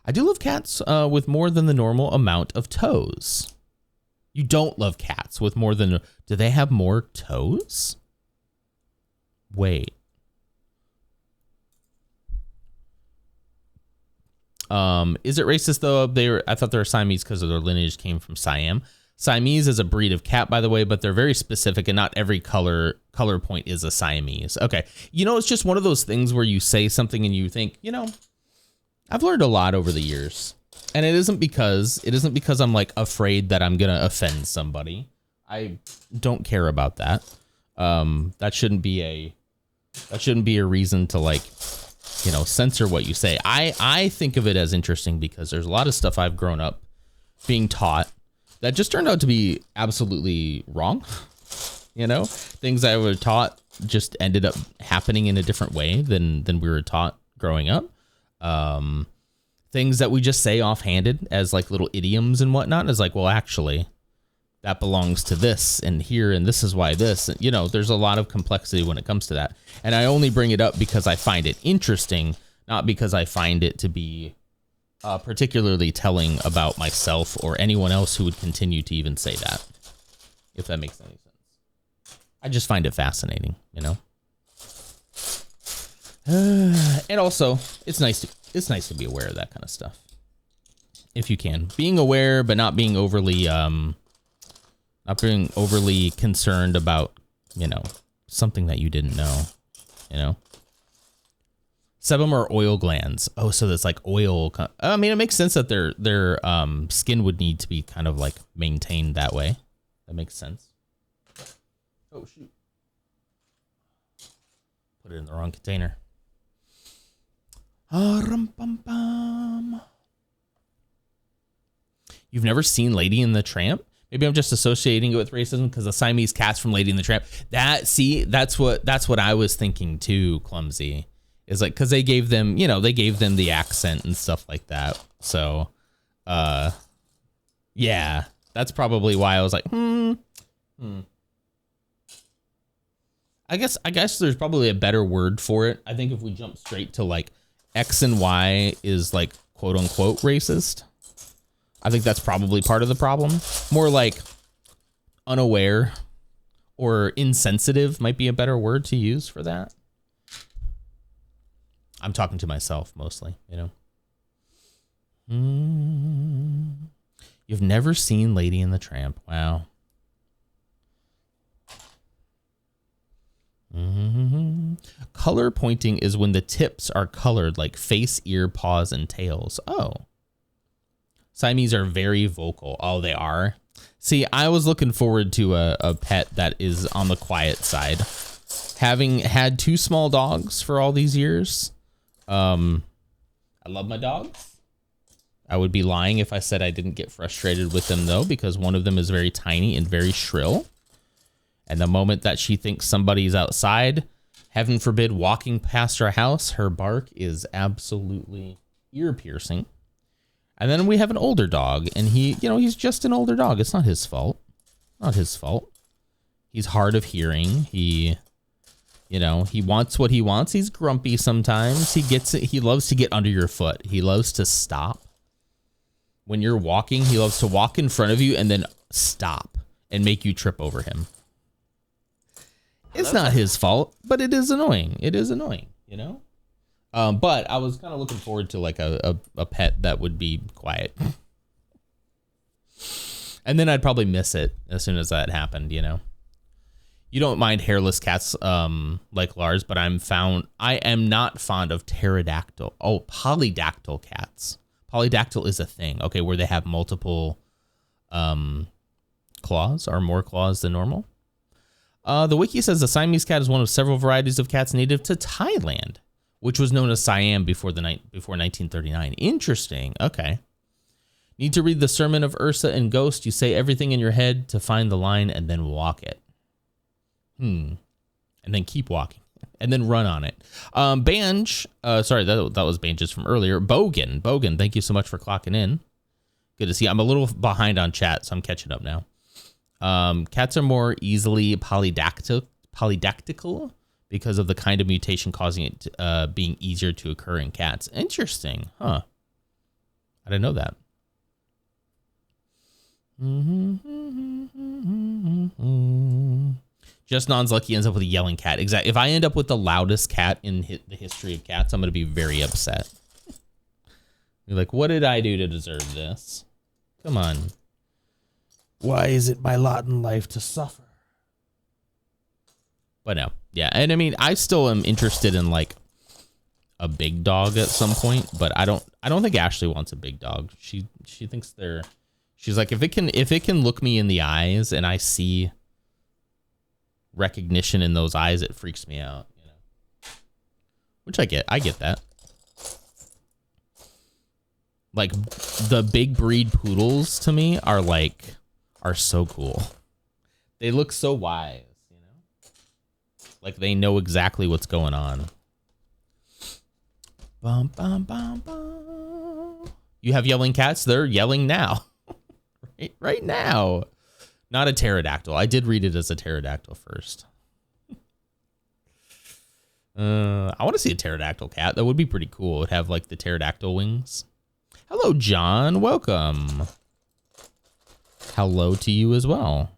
I do love cats with more than the normal amount of toes. You don't love cats with more than... Do they have more toes? Wait. Is it racist, though? I thought they were Siamese because of their lineage came from Siam. Siamese is a breed of cat, by the way, but they're very specific, and not every color point is a Siamese. Okay. You know, it's just one of those things where you say something and you think, you know, I've learned a lot over the years. And it isn't because I'm like afraid that I'm gonna offend somebody. I don't care about that. That shouldn't be a reason to, like, you know, censor what you say. I think of it as interesting because there's a lot of stuff I've grown up being taught that just turned out to be absolutely wrong. You know, things I were taught just ended up happening in a different way than we were taught growing up. Things that we just say offhanded as like little idioms and whatnot is like, well, actually, that belongs to this and here, and this is why this. You know, there's a lot of complexity when it comes to that. And I only bring it up because I find it interesting, not because I find it to be particularly telling about myself or anyone else who would continue to even say that, if that makes any sense. I just find it fascinating, you know. And also, it's nice to be aware of that kind of stuff, if you can. Being aware, but not being overly concerned about, you know, something that you didn't know, you know. Sebum are oil glands. Oh, so that's like oil. I mean, it makes sense that their skin would need to be kind of like maintained that way. That makes sense. Oh, shoot. Put it in the wrong container. You've never seen Lady and the Tramp? Maybe I'm just associating it with racism because the Siamese cats from Lady and the Tramp. That's what I was thinking too, Clumsy. Is like, because they gave them, you know, the accent and stuff like that. So, yeah, that's probably why I was like, I guess there's probably a better word for it. I think if we jump straight to like X and Y is like quote unquote racist, I think that's probably part of the problem. More like unaware or insensitive might be a better word to use for that. I'm talking to myself mostly, you know. You've never seen Lady and the Tramp. Wow. Color pointing is when the tips are colored like face, ear, paws, and tails. Oh. Siamese are very vocal. Oh, they are? See, I was looking forward to a pet that is on the quiet side. Having had 2 small dogs for all these years, I love my dogs. I would be lying if I said I didn't get frustrated with them, though, because one of them is very tiny and very shrill. And the moment that she thinks somebody's outside, heaven forbid, walking past her house, her bark is absolutely ear-piercing. And then we have an older dog, and he's just an older dog. It's not his fault. Not his fault. He's hard of hearing. He wants what he wants. He's grumpy sometimes. He gets it. He loves to get under your foot. He loves to stop. When you're walking, he loves to walk in front of you and then stop and make you trip over him. It's not his fault, but it is annoying. It is annoying, you know? But I was kind of looking forward to like a pet that would be quiet. And then I'd probably miss it as soon as that happened, you know? You don't mind hairless cats like Lars, but I am not fond of pterodactyl. Oh, polydactyl cats. Polydactyl is a thing, okay, where they have multiple claws or more claws than normal. The wiki says the Siamese cat is one of several varieties of cats native to Thailand, which was known as Siam before 1939. Interesting. Okay. Need to read the Sermon of Ursa and Ghost. You say everything in your head to find the line and then walk it. And then keep walking. And then run on it. Banj. Sorry, that was Banj's from earlier. Bogan, thank you so much for clocking in. Good to see you. I'm a little behind on chat, so I'm catching up now. Cats are more easily polydactyl because of the kind of mutation causing it being easier to occur in cats. Interesting, huh? I didn't know that. Just Non's lucky ends up with a yelling cat. Exactly. If I end up with the loudest cat in the history of cats, I'm going to be very upset. You're like, what did I do to deserve this? Come on. Why is it my lot in life to suffer? But no, yeah, and I mean, I still am interested in like a big dog at some point, but I don't think Ashley wants a big dog. She thinks she's like, if it can look me in the eyes and I see recognition in those eyes, it freaks me out, you know. Which I get that. Like the big breed poodles to me are so cool. They look so wise, you know? Like they know exactly what's going on. Bum, bum, bum, bum. You have yelling cats? They're yelling now. right now. Not a pterodactyl. I did read it as a pterodactyl first. I want to see a pterodactyl cat. That would be pretty cool. It'd have like the pterodactyl wings. Hello, John. Welcome. Hello to you as well.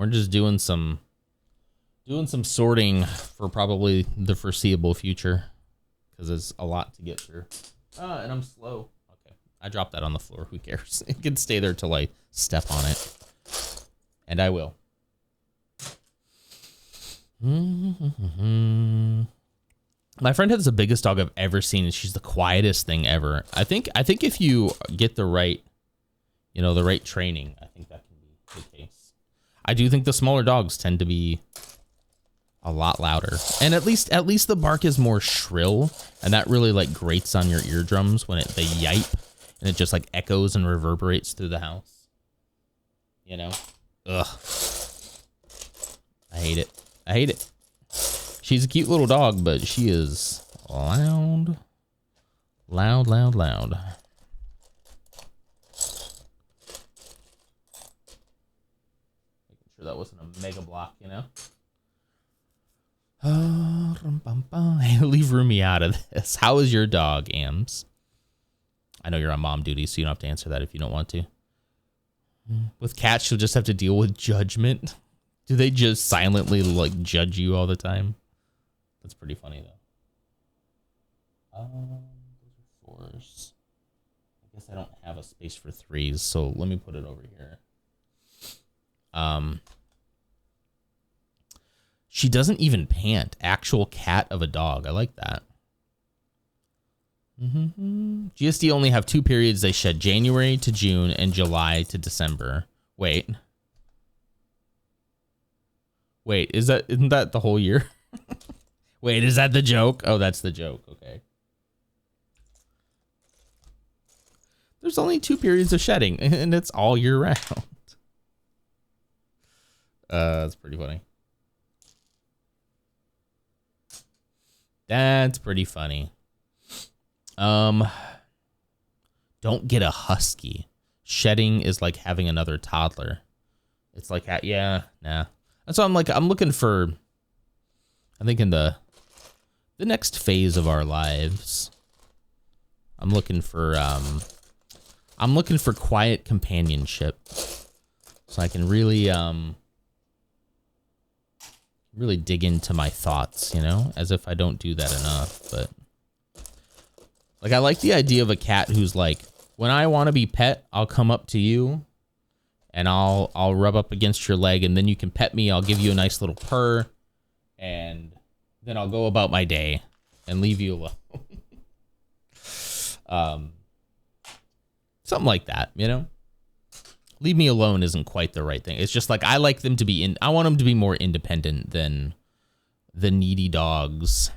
We're just doing some sorting for probably the foreseeable future because there's a lot to get through. And I'm slow. Okay, I dropped that on the floor. Who cares? It can stay there till I step on it, and I will. My friend has the biggest dog I've ever seen, and she's the quietest thing ever. I think if you get the right, the right training, I think that can be the case. I do think the smaller dogs tend to be a lot louder, and at least the bark is more shrill, and that really like grates on your eardrums when they yipe, and it just like echoes and reverberates through the house. Ugh. I hate it. She's a cute little dog, but she is loud. Making sure that wasn't a mega block, Hey, leave Rumi out of this. How is your dog, Ams? I know you're on mom duty, so you don't have to answer that if you don't want to. With cats, she'll just have to deal with judgment. Do they just silently like judge you all the time? That's pretty funny though. Those are 4s. I guess I don't have a space for 3s, so let me put it over here. She doesn't even pant. Actual cat of a dog. I like that. GSD only have 2 periods they shed: January to June and July to December. Wait, isn't that the whole year? Wait, is that the joke? Oh, that's the joke. Okay. There's only 2 periods of shedding, and it's all year round. That's pretty funny. That's pretty funny. Don't get a husky. Shedding is like having another toddler. It's like, yeah, nah. And so I'm looking for, I think in the next phase of our lives, I'm looking for quiet companionship, so I can really dig into my thoughts, as if I don't do that enough. But like, I like the idea of a cat who's like, when I want to be pet, I'll come up to you and I'll rub up against your leg, and then you can pet me. I'll give you a nice little purr, and then I'll go about my day and leave you alone. Something like that, Leave me alone isn't quite the right thing. It's just like, I like them to be I want them to be more independent than the needy dogs.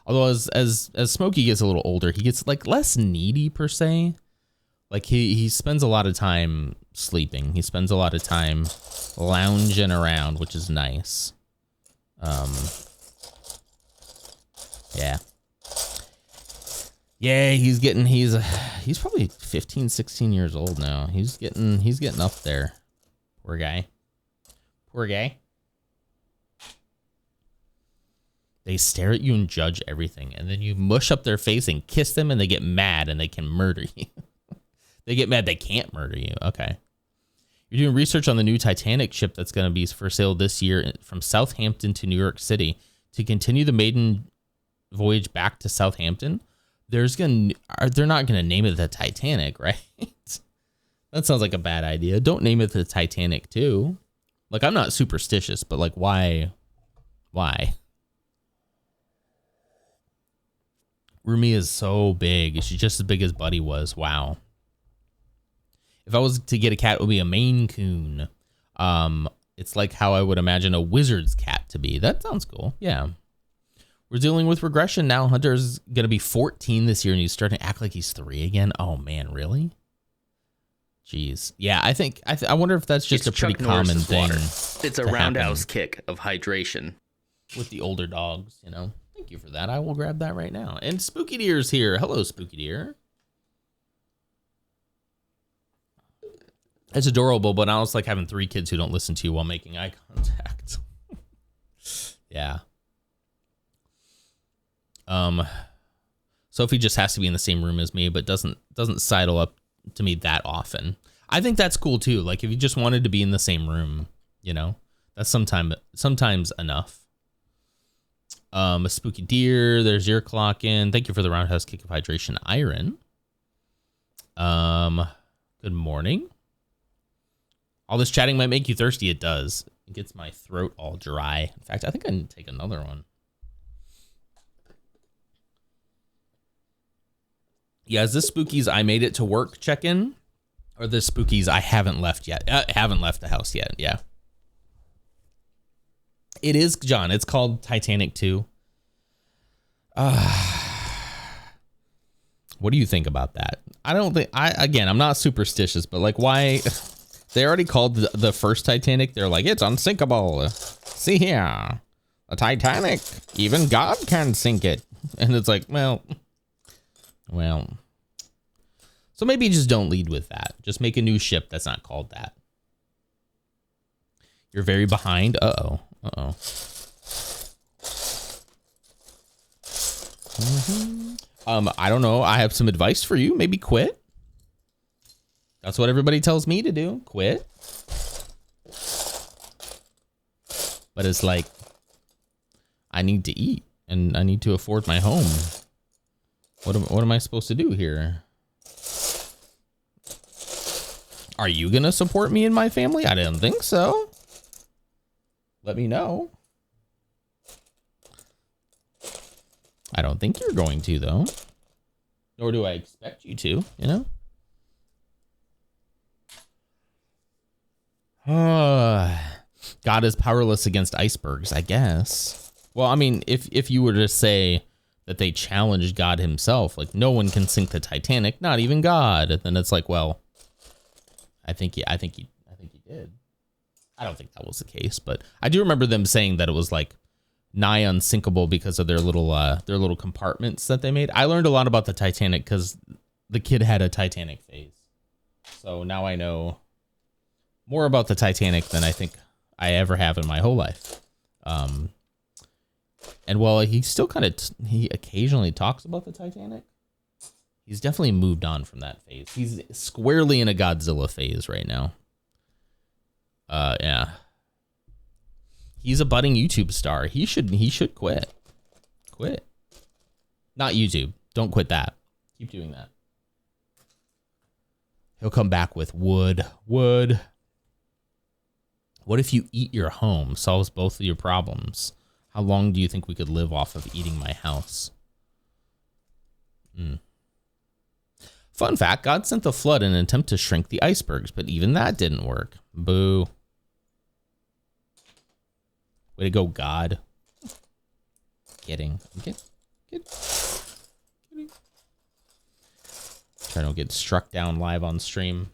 Although as Smokey gets a little older, he gets like less needy per se. Like he spends a lot of time sleeping. He spends a lot of time lounging around, which is nice. Yeah. Yeah, he's probably 15, 16 years old now. He's getting up there. Poor guy. They stare at you and judge everything, and then you mush up their face and kiss them, and they get mad and they can murder you. They get mad they can't murder you. Okay. You're doing research on the new Titanic ship that's going to be for sale this year from Southampton to New York City. To continue the maiden voyage back to Southampton, they're not going to name it the Titanic, right? That sounds like a bad idea. Don't name it the Titanic too. Like, I'm not superstitious, but like, why? Rumi is so big. She's just as big as Buddy was. Wow. If I was to get a cat, it would be a Maine Coon. It's like how I would imagine a wizard's cat to be. That sounds cool. Yeah. We're dealing with regression now. Hunter's going to be 14 this year, and he's starting to act like he's 3 again. Oh, man, really? Jeez. Yeah, I wonder if that's just a pretty common thing. Water. It's a roundhouse kick of hydration. With the older dogs, Thank you for that. I will grab that right now. And Spooky Deer's here. Hello, Spooky Deer. It's adorable, but now it's like having 3 kids who don't listen to you while making eye contact. Yeah. Sophie just has to be in the same room as me, but doesn't sidle up to me that often. I think that's cool too. Like, if you just wanted to be in the same room, You know, that's sometimes enough. A spooky deer. There's your clock in. Thank you for the roundhouse kick of hydration, Iron. Good morning. All this chatting might make you thirsty. It does. It gets my throat all dry. In fact, I think I need to take another one. Yeah, is this Spookies I made it to work check-in? Or this Spookies I haven't left yet? Haven't left the house yet, yeah. It is, John. It's called Titanic 2. What do you think about that? I don't think, I'm not superstitious, but like why, they already called the first Titanic. They're like, it's unsinkable. See here, the Titanic, even God can sink it. And it's like, well. So maybe just don't lead with that. Just make a new ship that's not called that. You're very behind. Uh-oh. I don't know. I have some advice for you. Maybe quit. That's what everybody tells me to do. Quit. But it's like, I need to eat and I need to afford my home. What am I supposed to do here? Are you going to support me and my family? I didn't think so. Let me know. I don't think you're going to, though. Nor do I expect you to, you know? God is powerless against icebergs, I guess. Well, I mean, if you were to say that they challenged God himself, like no one can sink the Titanic, not even God, then it's like, well, I think he did. I don't think that was the case, but I do remember them saying that it was like nigh unsinkable because of their little compartments that they made. I learned a lot about the Titanic because the kid had a Titanic phase. So now I know more about the Titanic than I think I ever have in my whole life. And while he still he occasionally talks about the Titanic, he's definitely moved on from that phase. He's squarely in a Godzilla phase right now. Yeah. He's a budding YouTube star. He should quit. Quit. Not YouTube. Don't quit that. Keep doing that. He'll come back with wood. What if you eat your home? Solves both of your problems. How long do you think we could live off of eating my house? Fun fact, God sent the flood in an attempt to shrink the icebergs, but even that didn't work. Boo. Way to go, God. Kidding. Kidding. Trying to get struck down live on stream.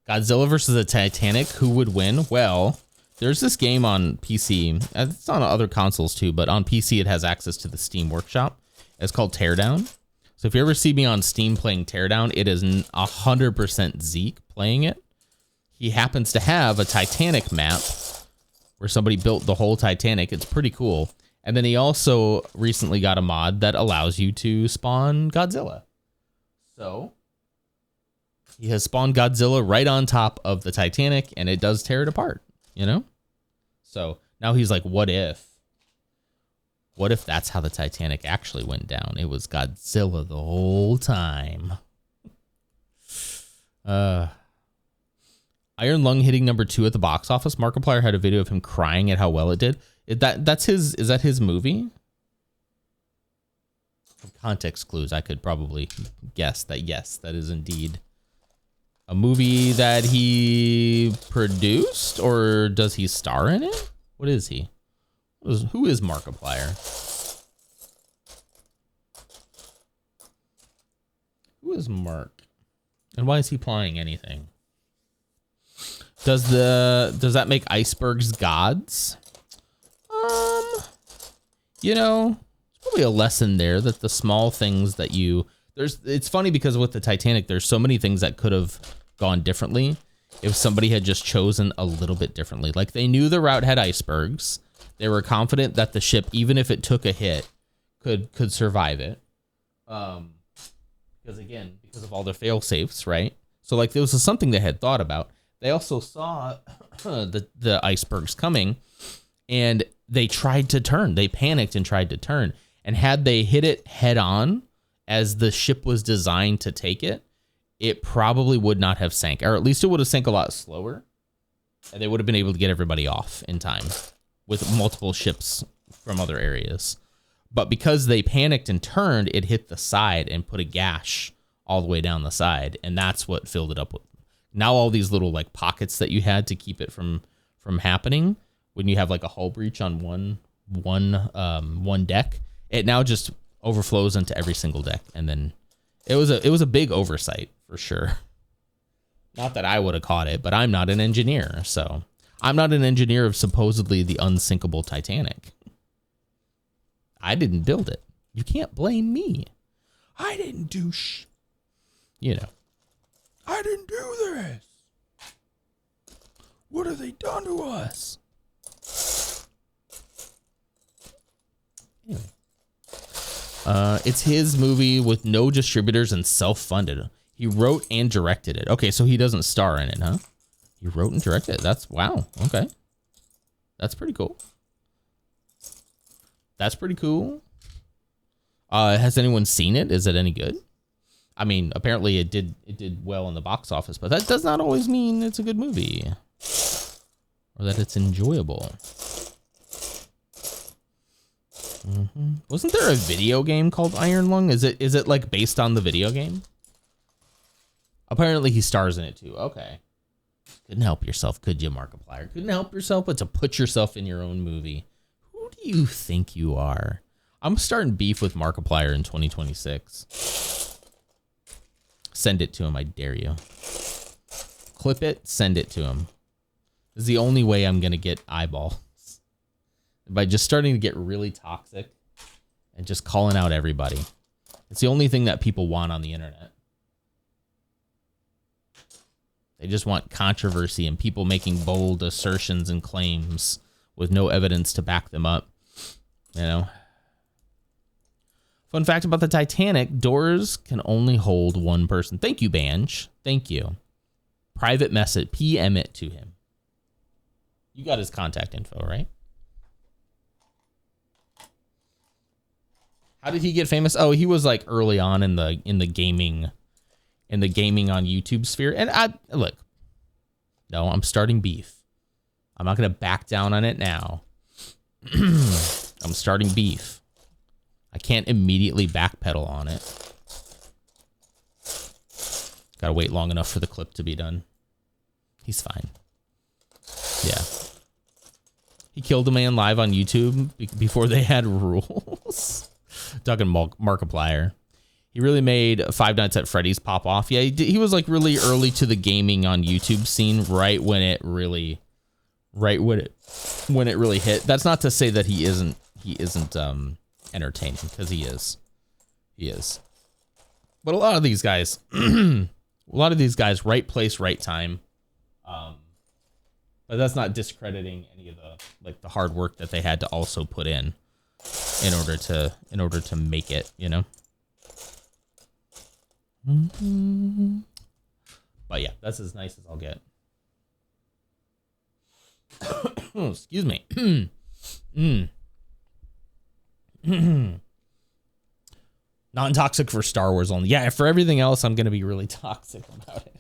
Godzilla versus the Titanic, who would win? Well, there's this game on PC. It's on other consoles too, but on PC it has access to the Steam Workshop. It's called Teardown. So if you ever see me on Steam playing Teardown, it is 100% Zeke playing it. He happens to have a Titanic map where somebody built the whole Titanic. It's pretty cool. And then he also recently got a mod that allows you to spawn Godzilla. So he has spawned Godzilla right on top of the Titanic, and it does tear it apart, you know? So now he's like, what if that's how the Titanic actually went down? It was Godzilla the whole time. Iron Lung hitting #2 at the box office. Markiplier had a video of him crying at how well it did. Is that his movie? From context clues, I could probably guess that yes, that is indeed a movie that he produced, or does he star in it? What is he? Who is Markiplier? Who is Mark? And why is he playing anything? Does that make icebergs gods? You know, there's probably a lesson there that the small things that it's funny because with the Titanic, there's so many things that could have gone differently if somebody had just chosen a little bit differently. Like they knew the route had icebergs. They were confident that the ship, even if it took a hit, could survive it. Because of all their fail safes, right? So like this was something they had thought about. They also saw the icebergs coming, and they tried to turn. They panicked and tried to turn. And had they hit it head on, as the ship was designed to take it, it probably would not have sank, or at least it would have sank a lot slower, and they would have been able to get everybody off in time with multiple ships from other areas. But because they panicked and turned, it hit the side and put a gash all the way down the side, and that's what filled it up with. Now all these little like pockets that you had to keep it from happening, when you have like a hull breach on one deck, it now just overflows into every single deck. And then it was a big oversight for sure. Not that I would have caught it, but I'm not an engineer, so I'm not an engineer of supposedly the unsinkable Titanic. I didn't build it. You can't blame me. I didn't do I didn't do this. What have they done to us? Anyway. It's his movie with no distributors and self-funded. He wrote and directed it. Okay, so he doesn't star in it, huh? He wrote and directed it. That's, wow, okay. That's pretty cool. That's pretty cool. Has anyone seen it? Is it any good? I mean, apparently it did well in the box office, but that does not always mean it's a good movie or that it's enjoyable. Wasn't there a video game called Iron Lung? Is it like based on the video game? Apparently he stars in it too. Okay. Couldn't help yourself, could you, Markiplier? Couldn't help yourself but to put yourself in your own movie. Who do you think you are? I'm starting beef with Markiplier in 2026. Send it to him, I dare you. Clip it, send it to him. This is the only way I'm going to get eyeballs. By just starting to get really toxic and just calling out everybody. It's the only thing that people want on the internet. They just want controversy and people making bold assertions and claims with no evidence to back them up. You know? Fun fact about the Titanic, doors can only hold one person. Thank you, Banj. Thank you. Private message, PM it to him. You got his contact info, right? How did he get famous? Oh, he was like early on in the gaming on YouTube sphere. And look, no, I'm starting beef. I'm not going to back down on it now. I'm starting beef. I can't immediately backpedal on it. Gotta wait long enough for the clip to be done. He's fine. Yeah. He killed a man live on YouTube before they had rules. Talking Markiplier. He really made Five Nights at Freddy's pop off. Yeah, he was like really early to the gaming on YouTube scene, right when it really hit. That's not to say that he isn't entertaining, because he is. But a lot of these guys, right place, right time. But that's not discrediting any of the hard work that they had to also put in order to make it, you know. But yeah, that's as nice as I'll get. Excuse me. Non-toxic for Star Wars only. Yeah, for everything else, I'm going to be really toxic about it.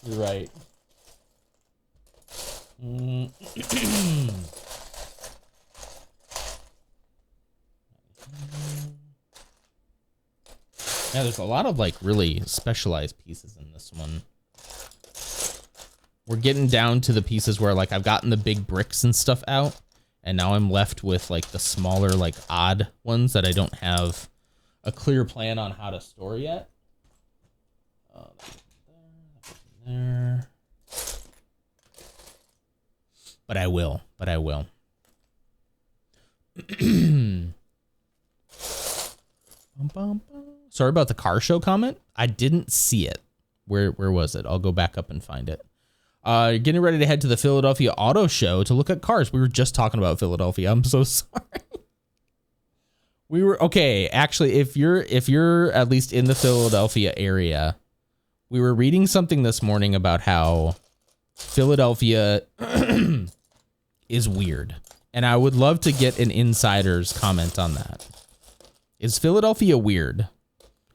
You're right. Yeah, there's a lot of like really specialized pieces in this one. We're getting down to the pieces where like I've gotten the big bricks and stuff out, and now I'm left with like the smaller, like odd ones that I don't have a clear plan on how to store yet. There. But I will. Sorry about the car show comment. I didn't see it. Where was it? I'll go back up and find it. Getting ready to head to the Philadelphia Auto Show to look at cars. We were just talking about Philadelphia. I'm so sorry. We were okay. Actually, if you're at least in the Philadelphia area, We were reading something this morning about how Philadelphia is weird. And I would love to get an insider's comment on that. Is Philadelphia weird?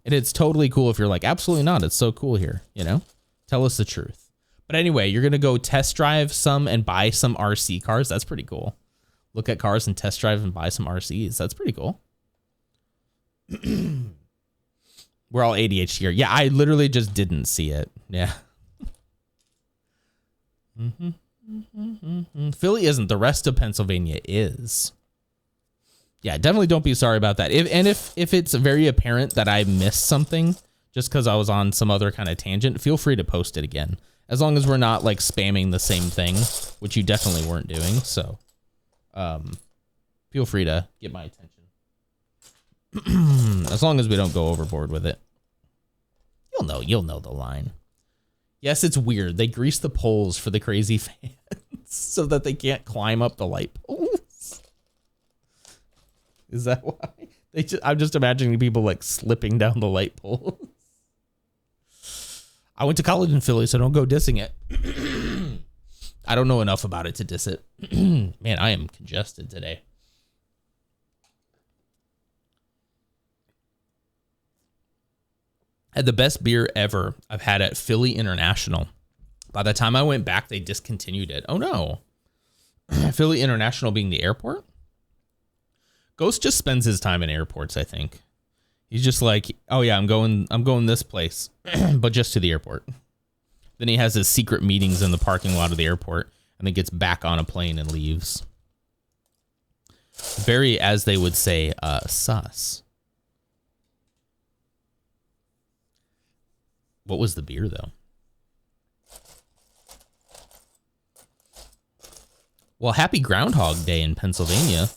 And it's totally cool if you're like, absolutely not. It's so cool here, you know? Tell us the truth. But anyway, you're going to go test drive some and buy some RC cars. That's pretty cool. Look at cars and test drive and buy some RCs. That's pretty cool. We're all ADHD here. Yeah, I literally just didn't see it. Yeah. Philly isn't. The rest of Pennsylvania is. Yeah, definitely don't be sorry about that. If it's very apparent that I missed something just because I was on some other kind of tangent, feel free to post it again. As long as we're not like spamming the same thing, which you definitely weren't doing. So feel free to get my attention. As long as we don't go overboard with it. You'll know the line. Yes, it's weird. They grease the poles for the crazy fans so that they can't climb up the light poles. Is that why? I'm just imagining people like slipping down the light poles. I went to college in Philly, so don't go dissing it. I don't know enough about it to diss it. Man, I am congested today. Had the best beer ever I've had at Philly International. By the time I went back, they discontinued it. Oh no. Philly International being the airport? Ghost just spends his time in airports, I think. He's just like, oh yeah, I'm going this place, but just to the airport. Then he has his secret meetings in the parking lot of the airport and then gets back on a plane and leaves. Very, as they would say, sus. What was the beer, though? Well, happy Groundhog Day in Pennsylvania.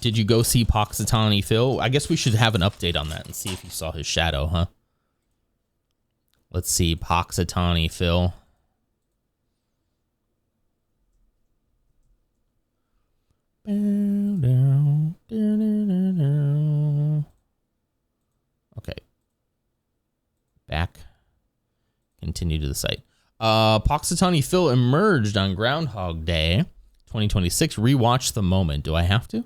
Did you go see Poxitani Phil? I guess we should have an update on that and see if you saw his shadow, huh? Let's see, Poxitani Phil. Okay. Back. Continue to the site. Poxitani Phil emerged on Groundhog Day 2026. Rewatch the moment. Do I have to?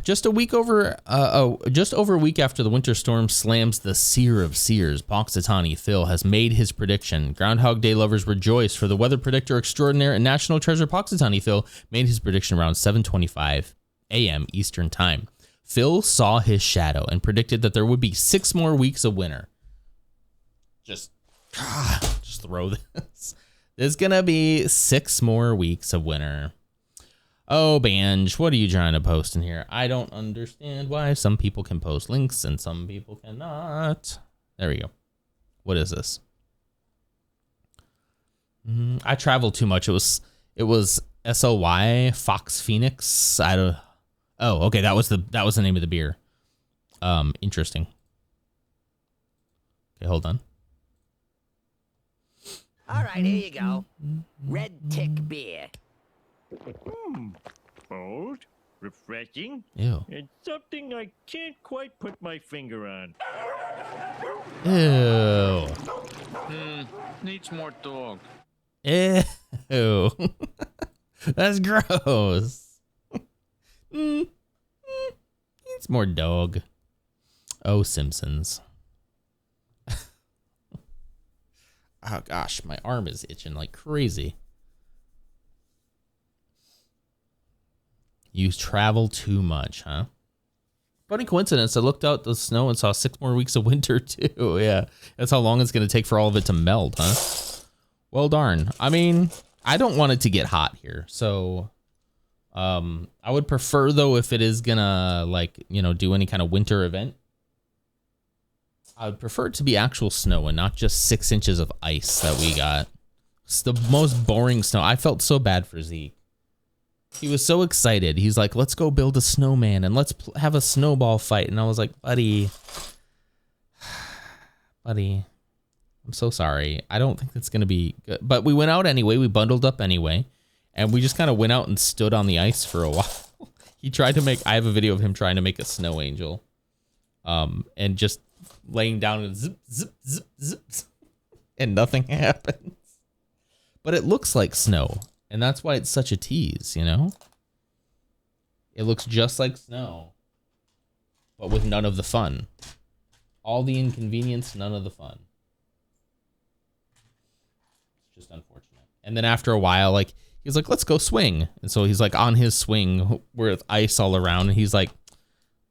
Just over a week after the winter storm slams the seer of seers, Poxitani Phil has made his prediction. Groundhog Day lovers rejoice, for the weather predictor extraordinaire and national treasure Poxitani Phil made his prediction around 7:25 a.m. Eastern Time. Phil saw his shadow and predicted that there would be 6 more weeks of winter. Just throw this. There's gonna be 6 more weeks of winter. Oh, Banj, what are you trying to post in here? I don't understand why some people can post links and some people cannot. There we go. What is this? I travel too much. It was SOY Fox Phoenix. Oh, okay. That was the name of the beer. Interesting. Okay, hold on. All right, here you go. Red Tick beer. Bold, refreshing. Ew. It's something I can't quite put my finger on. Ew. Needs more dog. Ew. That's gross. Needs more dog. Oh, Simpsons. Oh gosh, my arm is itching like crazy. You travel too much, huh? Funny coincidence. I looked out the snow and saw 6 more weeks of winter too. Yeah, that's how long it's going to take for all of it to melt, huh? Well, darn. I mean, I don't want it to get hot here, so I would prefer though if it is gonna do any kind of winter event. I would prefer it to be actual snow and not just 6 inches of ice that we got. It's the most boring snow. I felt so bad for Zeke. He was so excited. He's like, let's go build a snowman and let's have a snowball fight. And I was like, buddy, I'm so sorry. I don't think that's going to be good. But we went out anyway. We bundled up anyway. And we just kind of went out and stood on the ice for a while. I have a video of him trying to make a snow angel. and just laying down and zip, zip, zip, zip, and nothing happens. But it looks like snow, and that's why it's such a tease, you know? It looks just like snow, but with none of the fun. All the inconvenience, none of the fun. It's just unfortunate. And then after a while, like, he's like, let's go swing. And so he's like on his swing with ice all around, and he's like,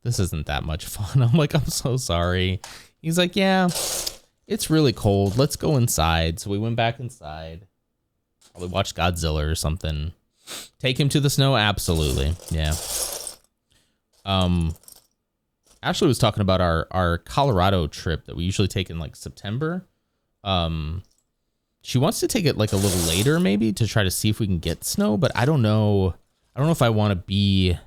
this isn't that much fun. I'm like, I'm so sorry. He's like, yeah, it's really cold. Let's go inside. So we went back inside. We watched Godzilla or something. Take him to the snow? Absolutely. Yeah. Ashley was talking about our Colorado trip that we usually take in like September. She wants to take it like a little later maybe to try to see if we can get snow, but I don't know. I don't know if I want to be...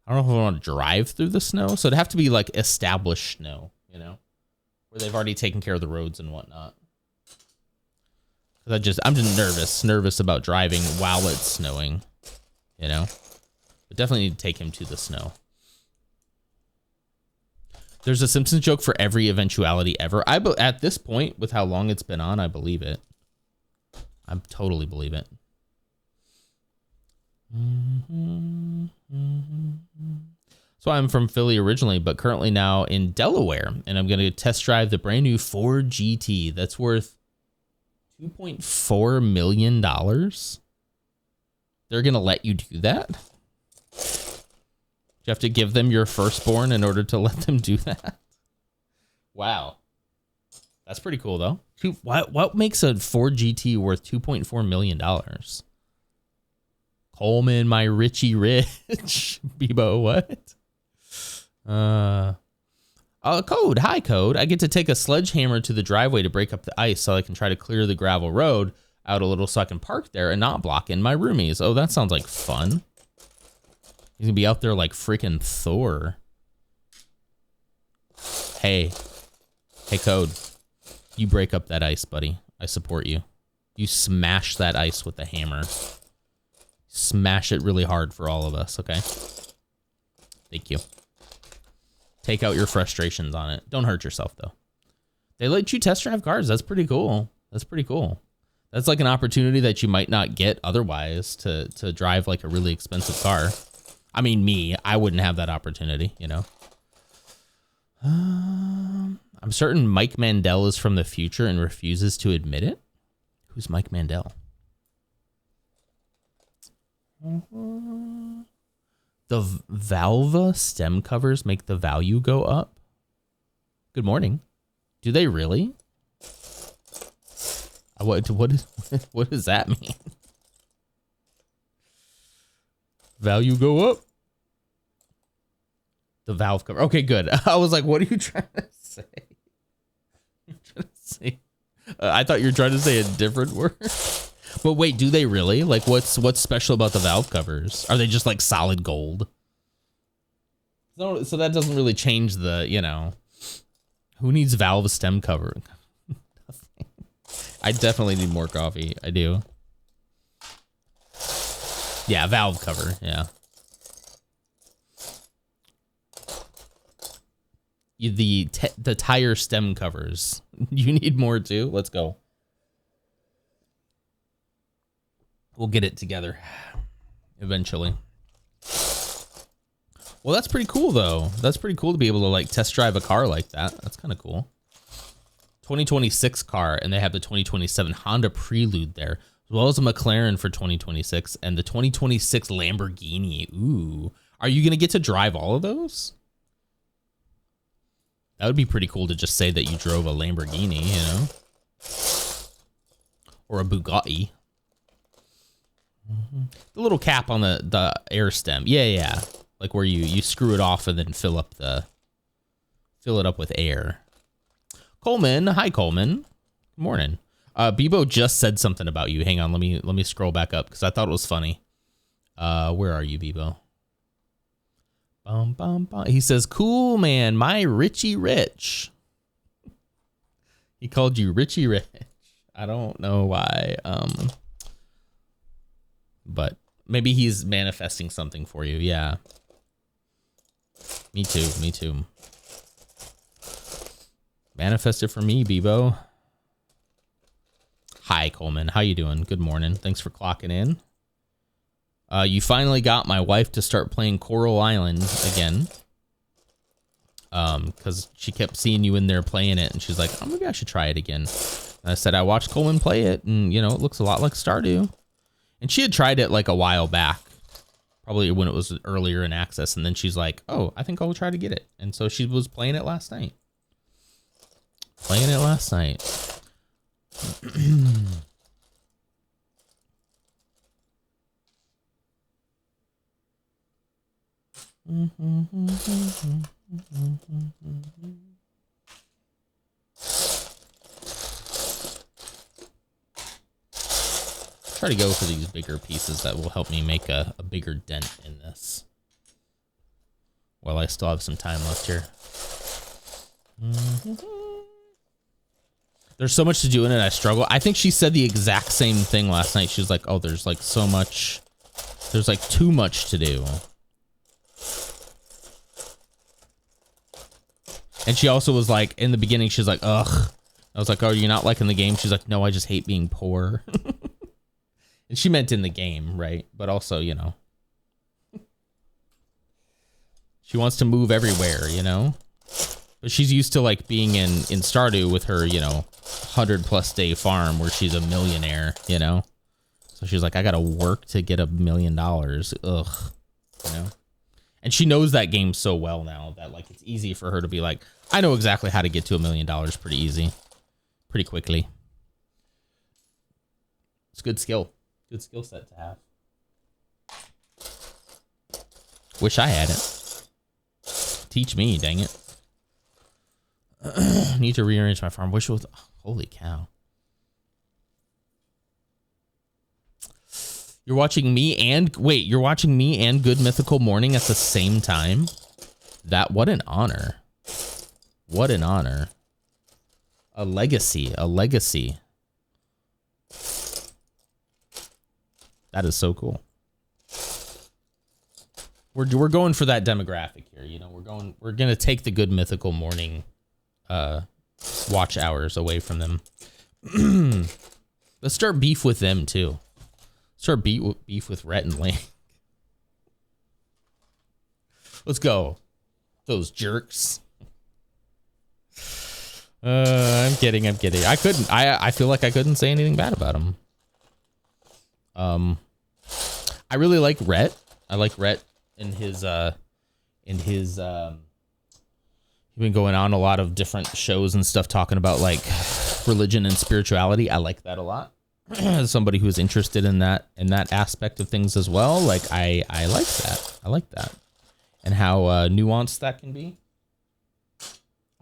I don't know if I want to drive through the snow. So it'd have to be like established snow, you know, where they've already taken care of the roads and whatnot. I'm just nervous about driving while it's snowing, you know, but definitely need to take him to the snow. There's a Simpsons joke for every eventuality ever. At this point, with how long it's been on, I believe it. I totally believe it. So I'm from Philly originally, but currently now in Delaware, and I'm going to test drive the brand new Ford GT that's worth $2.4 million. They're going to let you do that? You have to give them your firstborn in order to let them do that? Wow. That's pretty cool, though. What makes a Ford GT worth $2.4 million? Coleman, my Richie Rich. Bebo, what? Code. Hi, Code. I get to take a sledgehammer to the driveway to break up the ice so I can try to clear the gravel road out a little so I can park there and not block in my roomies. Oh, that sounds like fun. He's gonna be out there like freaking Thor. Hey, Code. You break up that ice, buddy. I support you. You smash that ice with the hammer. Smash it really hard for all of us, okay? Thank you. Take out your frustrations on it. Don't hurt yourself, though. They let you test drive cars. That's pretty cool. That's pretty cool. That's like an opportunity that you might not get otherwise to drive like a really expensive car. I mean, I wouldn't have that opportunity, you know? I'm certain Mike Mandel is from the future and refuses to admit it. Who's Mike Mandel? The Valve stem covers make the value go up. Good morning. Do they really? What does that mean? Value go up. The valve cover. Okay, good. I was like, what are you trying to say? I thought you were trying to say a different word. But wait, do they really? Like, what's special about the valve covers? Are they just like solid gold? No, so that doesn't really change the, you know, who needs valve stem cover? I definitely need more coffee. I do. Yeah, valve cover. Yeah. The tire stem covers. You need more too? Let's go. We'll get it together eventually. Well, that's pretty cool though. That's pretty cool to be able to like test drive a car like that. That's kind of cool. 2026 car, and they have the 2027 Honda Prelude there, as well as a McLaren for 2026 and the 2026 Lamborghini. Ooh, are you going to get to drive all of those? That would be pretty cool to just say that you drove a Lamborghini, you know, or a Bugatti. The little cap on the air stem. Yeah. Like where you screw it off and then fill it up with air. Coleman, hi Coleman. Good morning. Bebo just said something about you. Hang on, let me scroll back up because I thought it was funny. Where are you, Bebo? He says, "Cool man, my Richie Rich." He called you Richie Rich. I don't know why. But maybe he's manifesting something for you. Yeah. Me too. Me too. Manifested for me, Bebo. Hi, Coleman. How you doing? Good morning. Thanks for clocking in. You finally got my wife to start playing Coral Island again. Because she kept seeing you in there playing it, and she's like, oh, maybe I should try it again. And I said, I watched Coleman play it, and, you know, it looks a lot like Stardew. And she had tried it, like, a while back. Probably when it was earlier in access, and then she's like, oh, I think I'll try to get it. And so she was playing it last night. Try to go for these bigger pieces that will help me make a bigger dent in this. While I still have some time left here. There's so much to do in it, I struggle. I think she said the exact same thing last night. She was like, oh, there's like so much. There's like too much to do. And she also was like, in the beginning, she's like, ugh. I was like, oh, you're not liking the game? She's like, no, I just hate being poor. And she meant in the game, right? But also, you know. She wants to move everywhere, you know? But she's used to, like, being in Stardew with her, you know, 100+ day farm where she's a millionaire, you know? So she's like, I gotta work to get $1 million. Ugh. You know? And she knows that game so well now that, like, it's easy for her to be like, I know exactly how to get to $1 million pretty easy. Pretty quickly. It's a good skill. Good skill set to have. Wish I had it. Teach me, dang it. Need to rearrange my farm. Wish it was... Holy cow. You're watching me and... Wait, you're watching me and Good Mythical Morning at the same time? What an honor. What an honor. A legacy. A legacy. That is so cool. We're going for that demographic here, you know. We're gonna take the Good Mythical Morning watch hours away from them. Let's start beef with them too. Start beef with Rhett and Link. Let's go. Those jerks. I'm kidding. I feel like I couldn't say anything bad about them. I really like Rhett. I like Rhett in his he's been going on a lot of different shows and stuff talking about like religion and spirituality. I like that a lot. As somebody who's interested in that aspect of things as well, like I like that. I like that. And how nuanced that can be.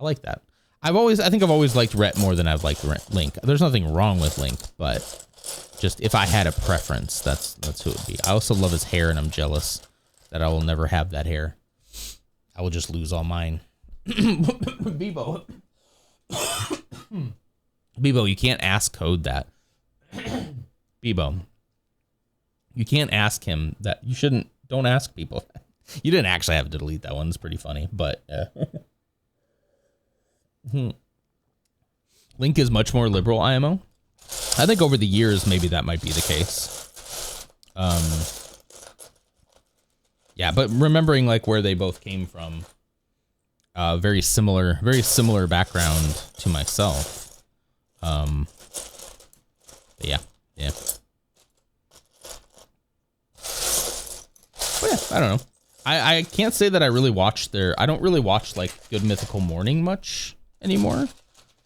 I like that. I think I've always liked Rhett more than I've liked Link. There's nothing wrong with Link, but just if I had a preference, that's who it would be. I also love his hair, and I'm jealous that I will never have that hair. I will just lose all mine. Bebo. Bebo, you can't ask Code that. Bebo. You can't ask him that. You shouldn't. Don't ask people. You didn't actually have to delete that one. It's pretty funny, but Link is much more liberal, IMO. I think over the years, maybe that might be the case. Yeah, but remembering like where they both came from, very similar background to myself. Yeah. But yeah, I don't know. I can't say that I really watch I don't really watch like Good Mythical Morning much anymore.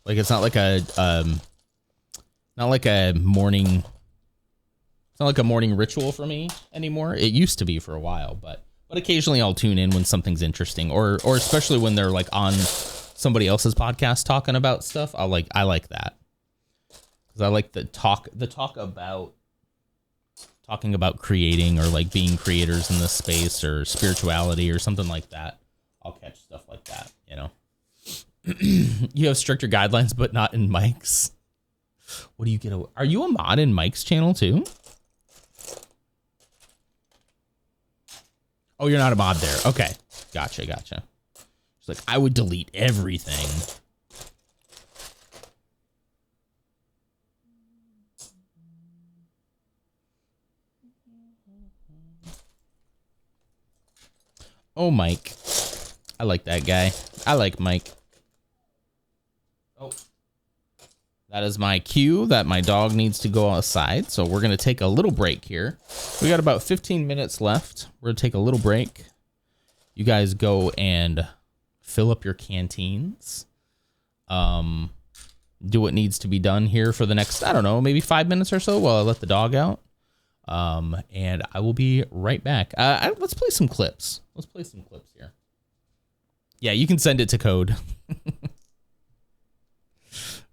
Like it's not like a morning ritual for me anymore. It used to be for a while, but occasionally I'll tune in when something's interesting, or especially when they're like on somebody else's podcast talking about stuff. I like that because I like talking about creating or like being creators in this space or spirituality or something like that. I'll catch stuff like that, you know. You have stricter guidelines, but not in Mike's. What do you get? Are you a mod in Mike's channel too? Oh, you're not a mod there. Okay. Gotcha. She's like, I would delete everything. Oh, Mike. I like that guy. I like Mike. Oh. That is my cue that my dog needs to go outside. So we're going to take a little break here. We got about 15 minutes left. We're going to take a little break. You guys go and fill up your canteens. Do what needs to be done here for the next, I don't know, maybe 5 minutes or so while I let the dog out. And I will be right back. Let's play some clips. Let's play some clips here. Yeah, you can send it to Code.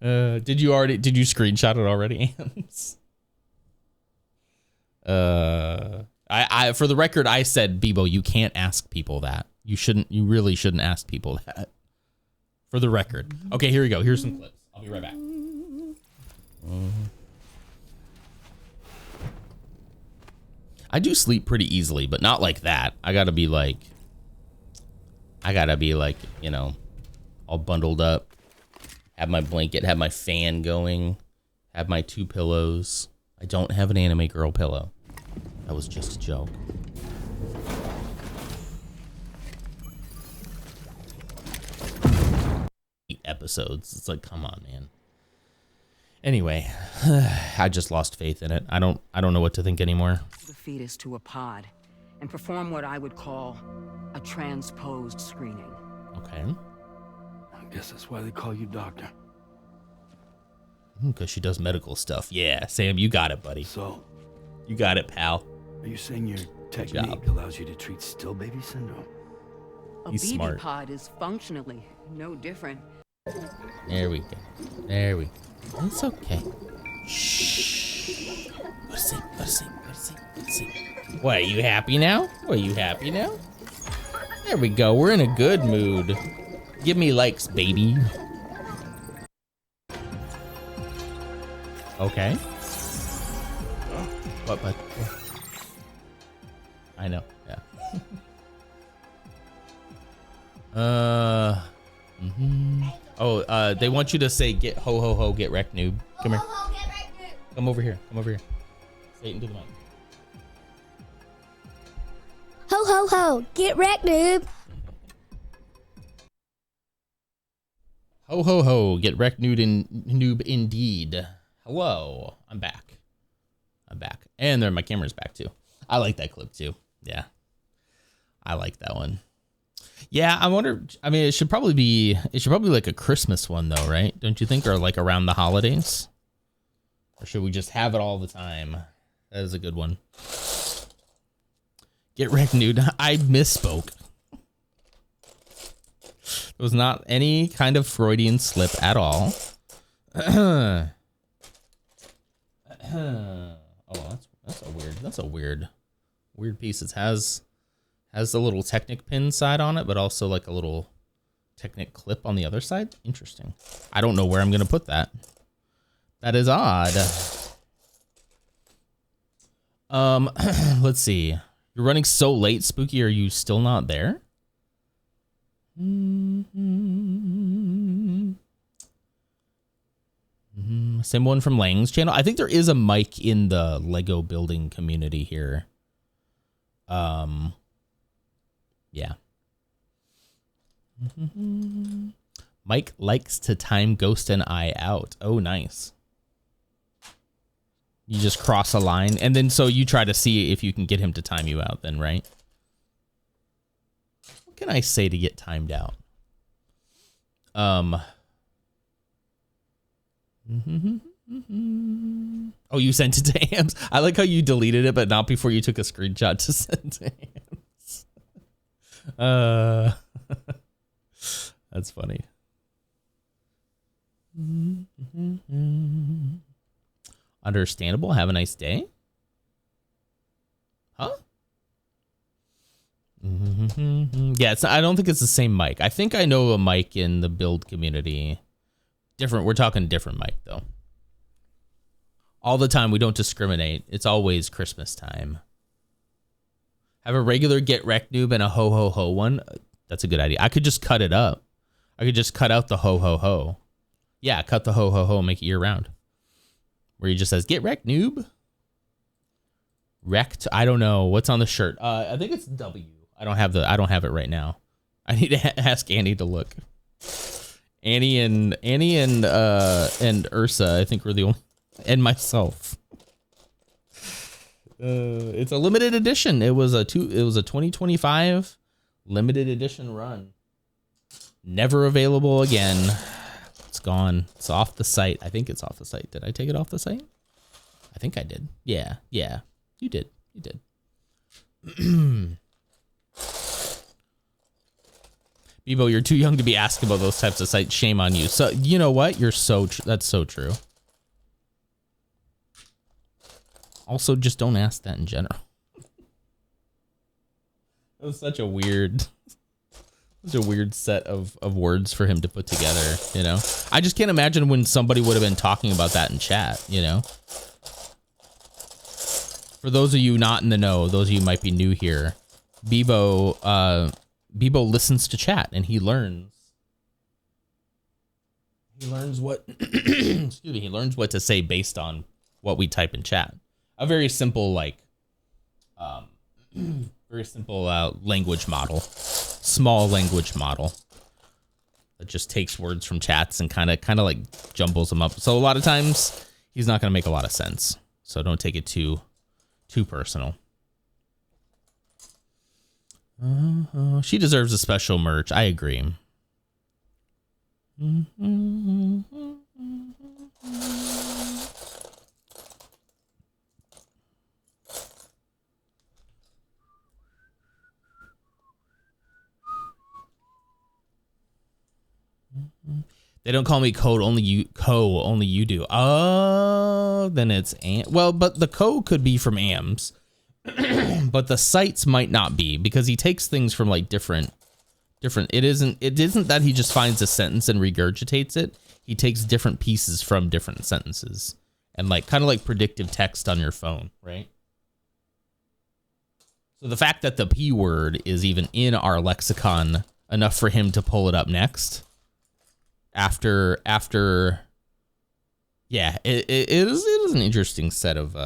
Did you screenshot it already? I for the record, I said, Bebo, you can't ask people that. You really shouldn't ask people that. For the record. Okay, here we go. Here's some clips. I'll be right back. I do sleep pretty easily, but not like that. I gotta be like, you know, all bundled up. Have my blanket, have my fan going, have my 2 pillows. I don't have an anime girl pillow. That was just a joke. Episodes. It's like, come on, man. Anyway, I just lost faith in it. I don't know what to think anymore. The fetus to a pod and perform what I would call a transposed screening. Okay. I guess that's why they call you doctor. Because she does medical stuff. Yeah, Sam, you got it, buddy. So, you got it, pal. Are you saying your technique allows you to treat still baby syndrome? He's BB smart. pod is functionally no different. There we go. It's okay. Shh. Go to sleep. What, are you happy now? There we go. We're in a good mood. Give me likes, baby. Okay. What? I know. Yeah. Oh, they want you to say get ho ho ho, get wrecked, noob. Come here. Come over here. Say it into the mic. Ho ho ho, get wrecked, noob. Ho ho ho, get wrecked, noob indeed. Hello, I'm back. And there, my camera's back too. I like that clip too. Yeah, I like that one. Yeah, I wonder. I mean, it should probably be like a Christmas one though, right? Don't you think, or like around the holidays? Or should we just have it all the time? That is a good one. Get wrecked, nude. I misspoke. It was not any kind of Freudian slip at all. Oh, that's a weird piece. It has the little Technic pin side on it, but also like a little Technic clip on the other side. Interesting. I don't know where I'm gonna put that. That is odd. Let's see. You're running so late, Spooky. Are you still not there? Same one from Lang's channel. I think there is a mic in the Lego building community here. Yeah. Mike likes to time Ghost and I out. Oh, nice. You just cross a line, and then so you try to see if you can get him to time you out then, right? What can I say to get timed out? Oh, you sent it to Hams. I like how you deleted it, but not before you took a screenshot to send to Hams. That's funny. Understandable. Have a nice day. Huh? Yeah, I don't think it's the same mic. I think I know a mic in the build community. Different. We're talking different mic though. All the time. We don't discriminate. It's always Christmas time. Have a regular get wrecked noob and a ho ho ho one. That's a good idea. I could just cut it up. I could just cut out the ho ho ho. Yeah, cut the ho ho ho, make it year round. Where he just says, "Get wrecked, noob." Wrecked. I don't know what's on the shirt. I think it's W. I don't have it right now. I need to ask Annie to look. Annie and Ursa, I think, were the only, and myself. It's a limited edition. It was a 2025 limited edition run. Never available again. It's gone. It's off the site. I think it's off the site. Did I take it off the site? I think I did. Yeah. You did. Bebo, you're too young to be asking about those types of sites. Shame on you. So, you know what? You're that's so true. Also, just don't ask that in general. It was such a weird set of words for him to put together, you know? I just can't imagine when somebody would have been talking about that in chat, you know? For those of you not in the know, those of you who might be new here, Bebo listens to chat and he learns. He learns what excuse me, he learns what to say based on what we type in chat. A very simple language model, small language model that just takes words from chats and kind of like jumbles them up. So a lot of times he's not going to make a lot of sense. So don't take it too personal. She deserves a special merch. I agree. They don't call me Code, only you do. Oh, then it's well, but the code could be from AMS. But the sites might not be, because he takes things from like different it isn't that he just finds a sentence and regurgitates it. He takes different pieces from different sentences and like kind of like predictive text on your phone, right? So the fact that the P word is even in our lexicon enough for him to pull it up next after yeah, it is an interesting set of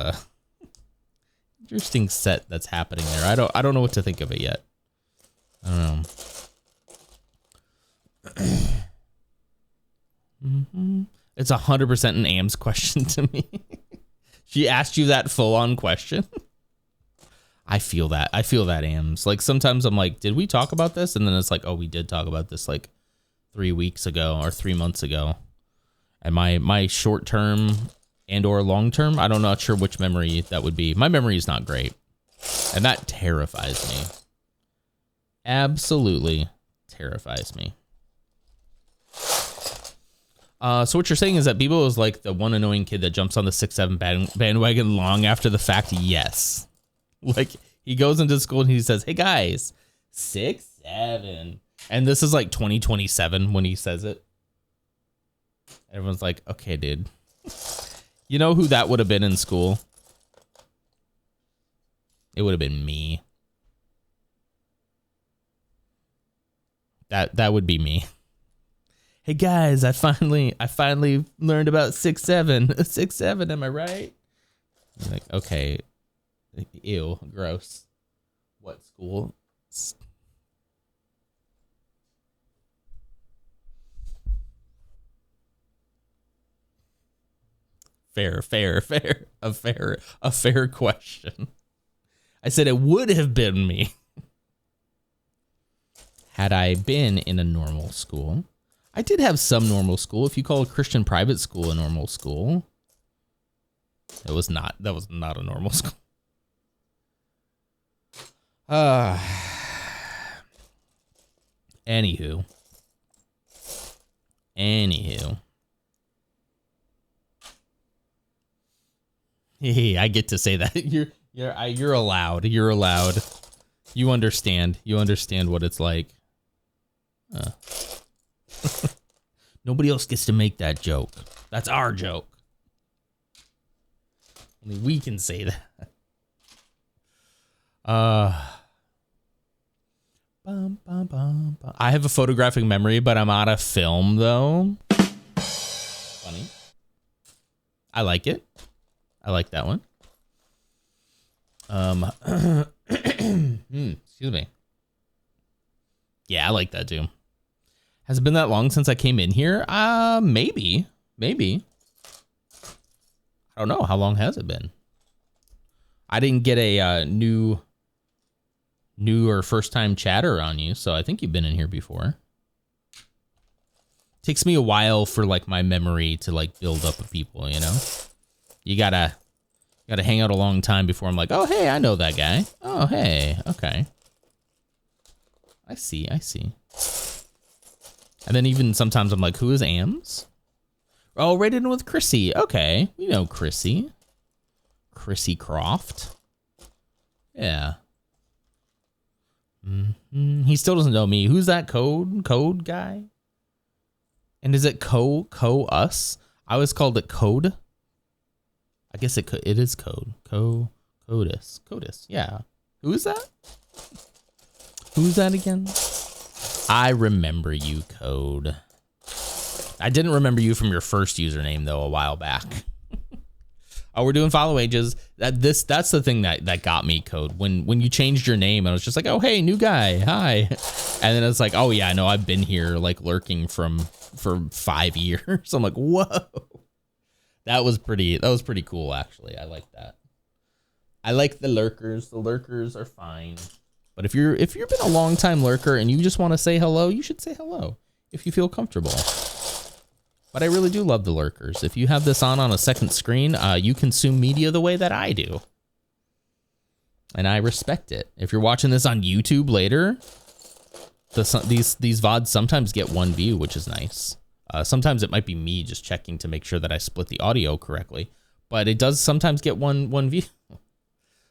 interesting set that's happening there. I don't know what to think of it yet. I don't know. It's 100% an AM's question to me. She asked you that full-on question. I feel that AM's. Like sometimes I'm like, did we talk about this? And then it's like, oh, we did talk about this like 3 weeks ago or 3 months ago. And my short term and or long term, I'm not sure which memory that would be. My memory is not great. And that terrifies me. Absolutely terrifies me. So what you're saying is that Bebo is like the one annoying kid that jumps on the 6-7 bandwagon long after the fact? Yes. Like he goes into school and he says, hey guys, 6-7. And this is like 2027 when he says it. Everyone's like, okay, dude. You know who that would have been in school? It would have been me. That would be me. Hey guys, I finally learned about 6-7. 6-7, am I right? I'm like, okay. Ew, gross. What school? Fair. A fair question. I said it would have been me. Had I been in a normal school. I did have some normal school. If you call a Christian private school a normal school. That was not a normal school. Anywho. Hey, I get to say that. You're allowed. You're allowed. You understand. You understand what it's like. Nobody else gets to make that joke. That's our joke. Only we can say that. I have a photographic memory, but I'm out of film though. Funny. I like it. I like that one. Excuse me. Yeah, I like that too. Has it been that long since I came in here? Maybe. I don't know. How long has it been? I didn't get a new or first time chatter on you, so I think you've been in here before. Takes me a while for like my memory to like build up with people, you know? You gotta hang out a long time before I'm like, oh hey, I know that guy. Oh hey, okay. I see. And then even sometimes I'm like, who is Ams? Oh, right in with Chrissy. Okay, we know Chrissy. Chrissy Croft. Yeah. He still doesn't know me. Who's that code guy? And is it us? I always called it code. I guess it is code. Codus. Yeah. Who is that? Who's that again? I remember you, Code. I didn't remember you from your first username though a while back. Oh, we're doing follow ages. That's the thing that got me, Code. When you changed your name, I was just like, oh hey, new guy, hi. And then it's like, oh yeah, no, I've been here like lurking for 5 years. I'm like, whoa. That was pretty cool actually. I like that. I like the lurkers. The lurkers are fine. But if you've been a long time lurker and you just want to say hello, you should say hello if you feel comfortable. But I really do love the lurkers. If you have this on a second screen, you consume media the way that I do. And I respect it. If you're watching this on YouTube later, these VODs sometimes get one view, which is nice. Sometimes it might be me just checking to make sure that I split the audio correctly. But it does sometimes get one view.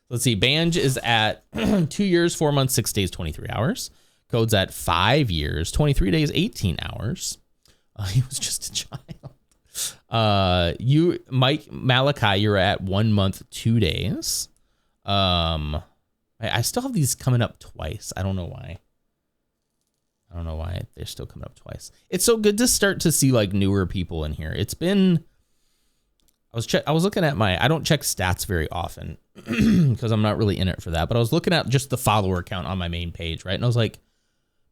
Let's see. Banj is at 2 years, 4 months, 6 days, 23 hours. Code's at 5 years, 23 days, 18 hours. He was just a child. You, Mike Malachi, you're at 1 month, 2 days. I still have these coming up twice. I don't know why. They're still coming up twice. It's so good to start to see like newer people in here. It's been. I was looking at I don't check stats very often because I'm not really in it for that. But I was looking at just the follower count on my main page, right? And I was like,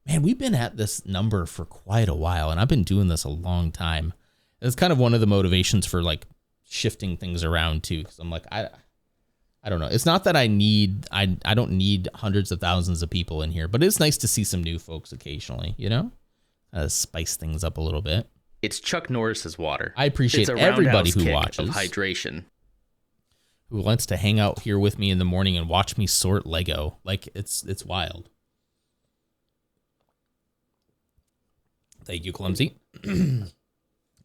man, we've been at this number for quite a while, and I've been doing this a long time. It's kind of one of the motivations for like shifting things around too, because I'm like, I don't know. It's not that I don't need hundreds of thousands of people in here, but it's nice to see some new folks occasionally, you know? Spice things up a little bit. It's Chuck Norris's water. I appreciate everybody who kick watches. Of hydration. Who wants to hang out here with me in the morning and watch me sort Lego. Like, it's wild. Thank you, Clumsy.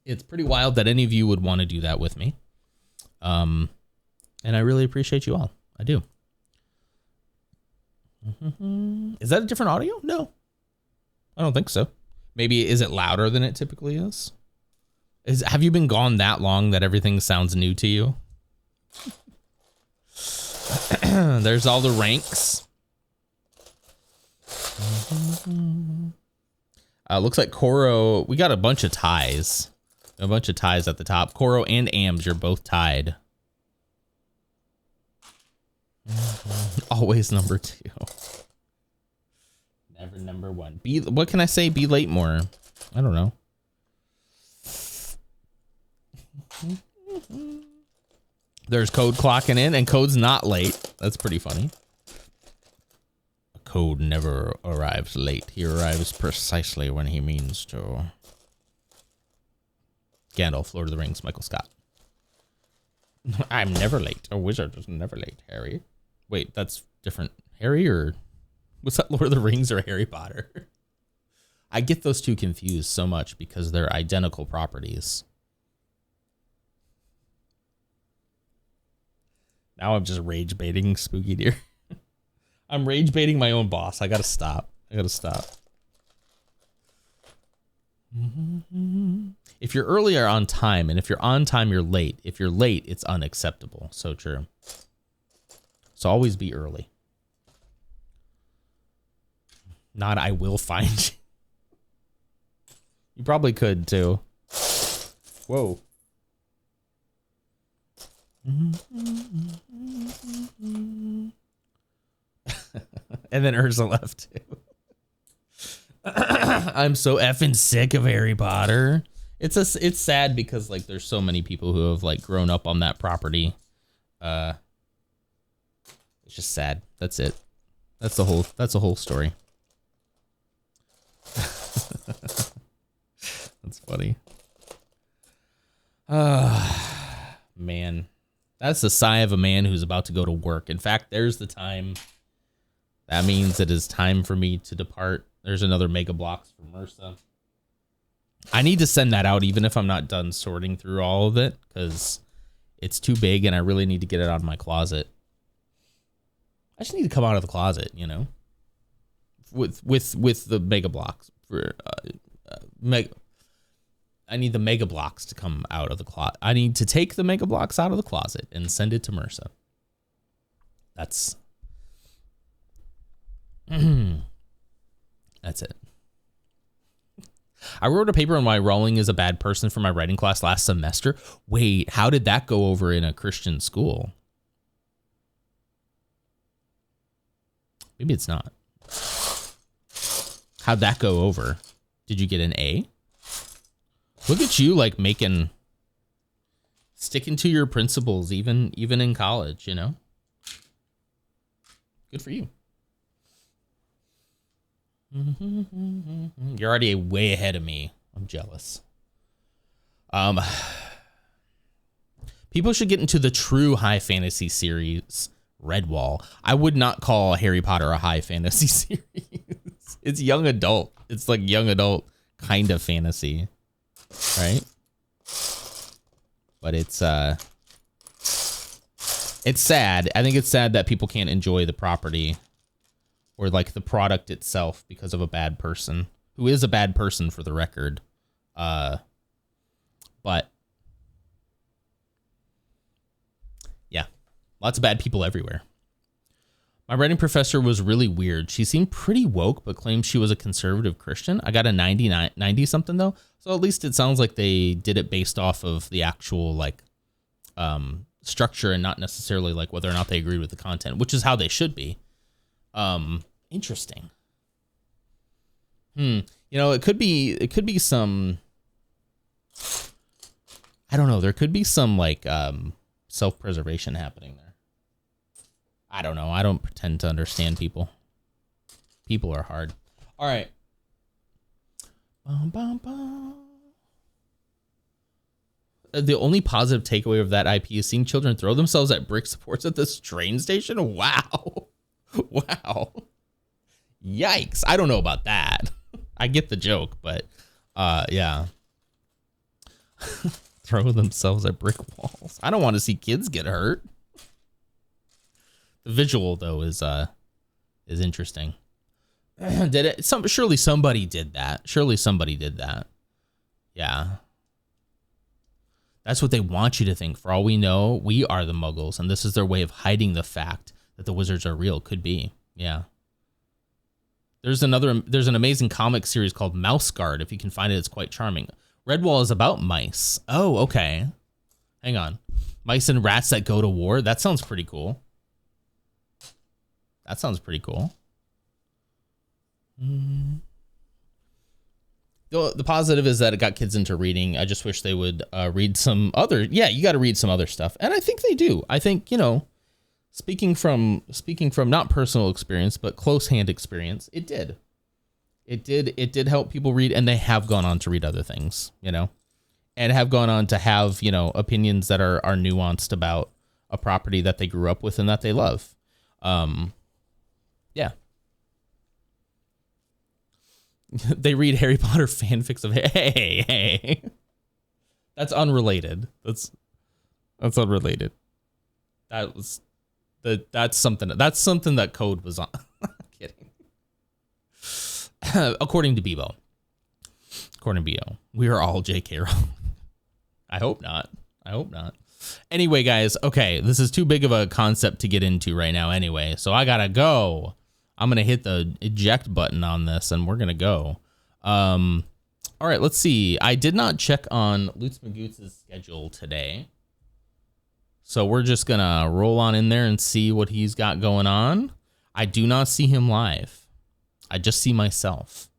It's pretty wild that any of you would want to do that with me. And I really appreciate you all. I do. Is that a different audio? No. I don't think so. Maybe, is it louder than it typically is? Have you been gone that long that everything sounds new to you? There's all the ranks. Looks like Koro, we got a bunch of ties. A bunch of ties at the top. Koro and Ams, you're both tied. Always number 2. Never number 1. What can I say? Be late more. I don't know. There's Code clocking in, and Code's not late. That's pretty funny. Code never arrives late. He arrives precisely when he means to. Gandalf, Lord of the Rings, Michael Scott. I'm never late. A wizard is never late, Harry. Wait, that's different. Harry, or was that Lord of the Rings or Harry Potter? I get those two confused so much because they're identical properties. Now I'm just rage baiting Spooky Deer. I'm rage baiting my own boss. I gotta stop. If you're early or on time, and if you're on time, you're late. If you're late, it's unacceptable. So true. So always be early. Not I will find you. You probably could too. Whoa. And then Urza left too. I'm so effing sick of Harry Potter. It's sad because like there's so many people who have like grown up on that property. It's just sad. That's it. That's the whole story. That's funny. Man. That's the sigh of a man who's about to go to work. In fact, there's the time. That means it is time for me to depart. There's another Mega Bloks for MRSA. I need to send that out even if I'm not done sorting through all of it because it's too big and I really need to get it out of my closet. I just need to come out of the closet, you know, with the Mega Bloks for I need the Mega Bloks to come out of the closet. I need to take the Mega Bloks out of the closet and send it to MRSA. That's that's it. I wrote a paper on why Rowling is a bad person for my writing class last semester. Wait, how did that go over in a Christian school? Maybe it's not. How'd that go over? Did you get an A? Look at you, like sticking to your principles, even in college, you know? Good for you. You're already way ahead of me. I'm jealous. People should get into the true high fantasy series, Redwall. I would not call Harry Potter a high fantasy series. It's young adult. It's like young adult kind of fantasy. Right? But it's sad. I think it's sad that people can't enjoy the property or like the product itself because of a bad person who is a bad person for the record. But yeah, lots of bad people everywhere. My writing professor was really weird. She seemed pretty woke, but claimed she was a conservative Christian. I got a 90 something though. So at least it sounds like they did it based off of the actual like structure and not necessarily like whether or not they agreed with the content, which is how they should be. Interesting. You know, it could be some, I don't know. There could be some like self-preservation happening there. I don't know. I don't pretend to understand people. People are hard. All right. The only positive takeaway of that IP is seeing children throw themselves at brick supports at this train station. Wow. Wow. Yikes. I don't know about that. I get the joke, but yeah. Throw themselves at brick walls. I don't want to see kids get hurt. The visual though is interesting. Did it? Surely somebody did that. Surely somebody did that. Yeah. That's what they want you to think. For all we know, we are the Muggles, and this is their way of hiding the fact that the wizards are real. Could be. Yeah. There's an amazing comic series called Mouse Guard. If you can find it, it's quite charming. Redwall is about mice. Oh, okay. Hang on. Mice and rats that go to war. That sounds pretty cool. That sounds pretty cool. The positive is that it got kids into reading. I just wish they would read some other. Yeah, you got to read some other stuff, and I think they do. I think, you know, speaking from not personal experience but close hand experience, it did help people read, and they have gone on to read other things, you know, and have gone on to have, you know, opinions that are nuanced about a property that they grew up with and that they love. Yeah. They read Harry Potter fanfics of hey. That's unrelated. That's unrelated. That's something that Code was on. I'm kidding. According to Bebo. We are all J.K. Rowling. I hope not. Anyway, guys, okay, this is too big of a concept to get into right now anyway, so I gotta go. I'm going to hit the eject button on this and we're going to go. All right, let's see. I did not check on Lutz Magoots' schedule today. So we're just going to roll on in there and see what he's got going on. I do not see him live. I just see myself.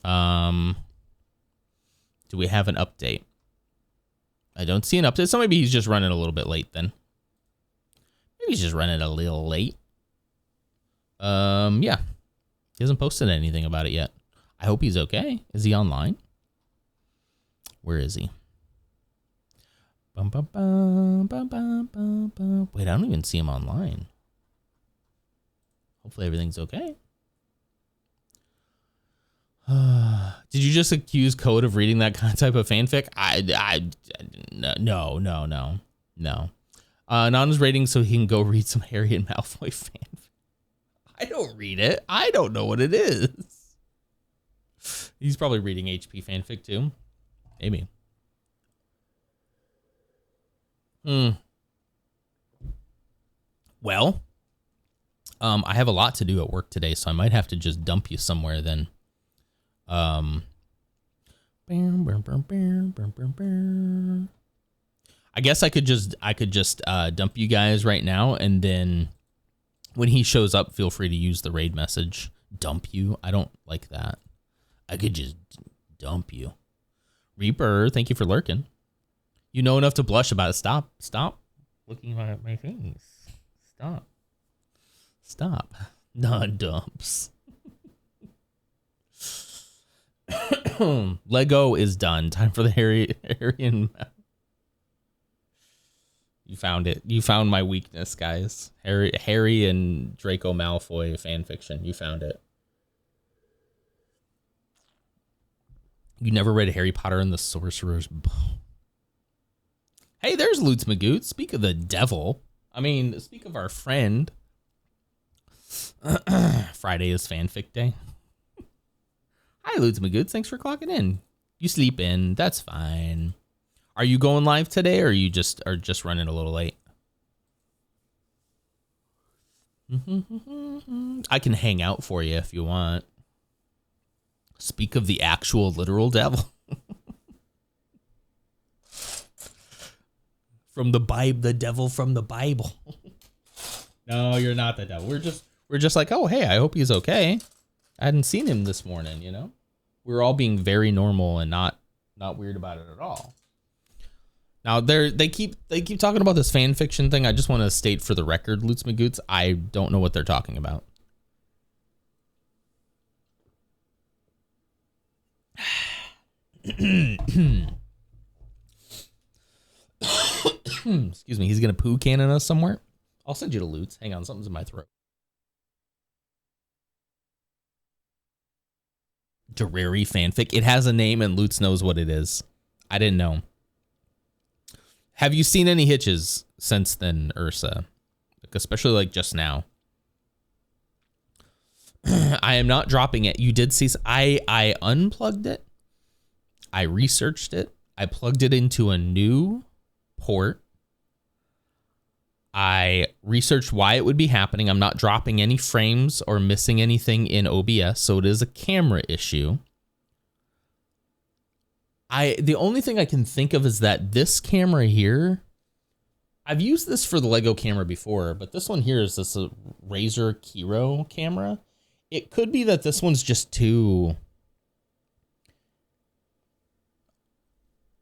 Do we have an update? I don't see an update. So maybe he's just running a little bit late then. Maybe he's just running a little late. Yeah. He hasn't posted anything about it yet. I hope he's okay. Is he online? Where is he? Bum, bum, bum, bum, bum, bum, bum. Wait, I don't even see him online. Hopefully everything's okay. Did you just accuse Code of reading that kind of type of fanfic? No. Anonymous rating so he can go read some Harry and Malfoy fanfic. I don't read it. I don't know what it is. He's probably reading HP fanfic too. Maybe. Well, I have a lot to do at work today, so I might have to just dump you somewhere then. I guess I could just dump you guys right now, and then when he shows up, feel free to use the raid message. Dump you? I don't like that. I could just dump you. Reaper, thank you for lurking. You know enough to blush about it. Stop looking at my face. Stop. Non-dumps. Lego is done. Time for the Harry and you found it. You found my weakness, guys. Harry and Draco Malfoy fan fiction. You found it. You never read Harry Potter and the Sorcerer's Bone. Hey, there's Lutz Magoots. Speak of the devil. I mean, speak of our friend. Friday is fanfic day. Hi, Lutz Magoots. Thanks for clocking in. You sleep in. That's fine. Are you going live today, or are you just running a little late? I can hang out for you if you want. Speak of the actual literal devil. From the Bible, the devil from the Bible. No, you're not the devil. We're just like, oh, hey, I hope he's okay. I hadn't seen him this morning, you know? We're all being very normal and not weird about it at all. Now they keep talking about this fan fiction thing. I just want to state for the record, Lutz Magoots, I don't know what they're talking about. Excuse me, he's gonna poo cannon us somewhere. I'll send you to Lutz. Hang on, something's in my throat. Terrari fanfic. It has a name and Lutz knows what it is. I didn't know. Have you seen any hitches since then, Ursa? Like, especially like just now. I am not dropping it. You did see. I unplugged it. I researched it. I plugged it into a new port. I researched why it would be happening. I'm not dropping any frames or missing anything in OBS, so it is a camera issue. The only thing I can think of is that this camera here, I've used this for the Lego camera before, but this one here is this Razer Kiro camera. It could be that this one's just too...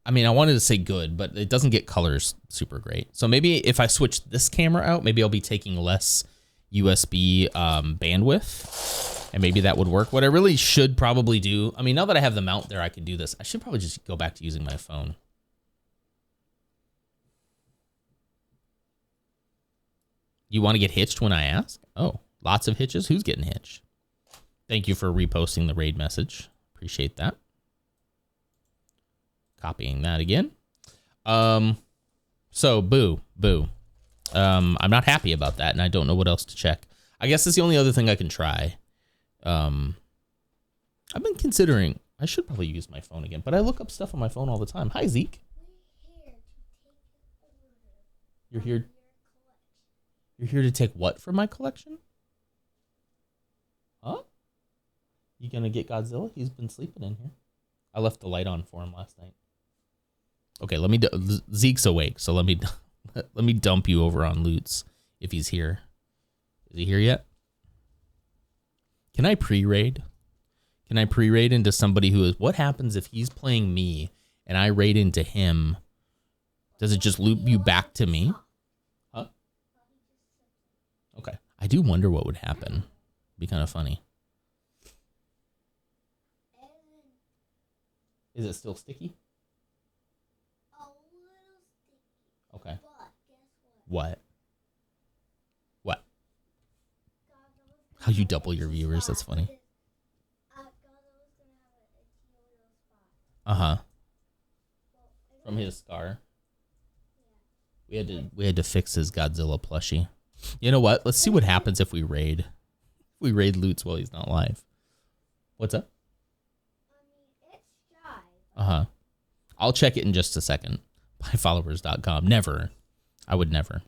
I mean, I wanted to say good, but it doesn't get colors super great. So maybe if I switch this camera out, maybe I'll be taking less USB bandwidth, and maybe that would work. What I really should probably do, I mean, now that I have the mount there, I can do this. I should probably just go back to using my phone. You want to get hitched when I ask? Oh, lots of hitches? Who's getting hitched? Thank you for reposting the raid message. Appreciate that. Copying that again. So boo. I'm not happy about that, and I don't know what else to check. I guess it's the only other thing I can try. I've been considering, I should probably use my phone again, but I look up stuff on my phone all the time. Hi, Zeke. You're here to take what from my collection? You gonna get Godzilla? He's been sleeping in here. I left the light on for him last night. Okay, Zeke's awake, so let me dump you over on Lutz if he's here. Is he here yet? Can I pre-raid? Can I pre-raid into somebody who is... What happens if he's playing me and I raid into him? Does it just loop you back to me? Huh? Okay. I do wonder what would happen. Be kind of funny. Is it still sticky? Okay. What? What? How you double your viewers? That's funny. Uh-huh. From his scar. We had to fix his Godzilla plushie. You know what? Let's see what happens if we raid. If we raid Lutz while he's not live. What's up? Uh-huh. I'll check it in just a second. Buyfollowers.com. Never. I would never.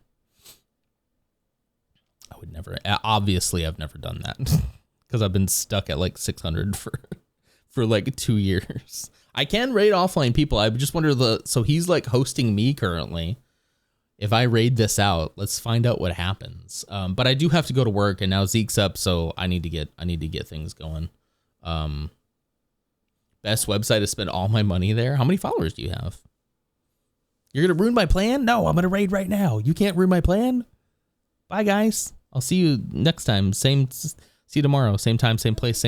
Obviously, I've never done that. Because I've been stuck at like 600 for like 2 years. I can raid offline people. I just wonder so he's like hosting me currently. If I raid this out, let's find out what happens. But I do have to go to work, and now Zeke's up, so I need to get things going. Best website to spend all my money there. How many followers do you have? You're gonna ruin my plan? No, I'm gonna raid right now. You can't ruin my plan. Bye, guys. I'll see you next time. See you tomorrow. Same time, same place, same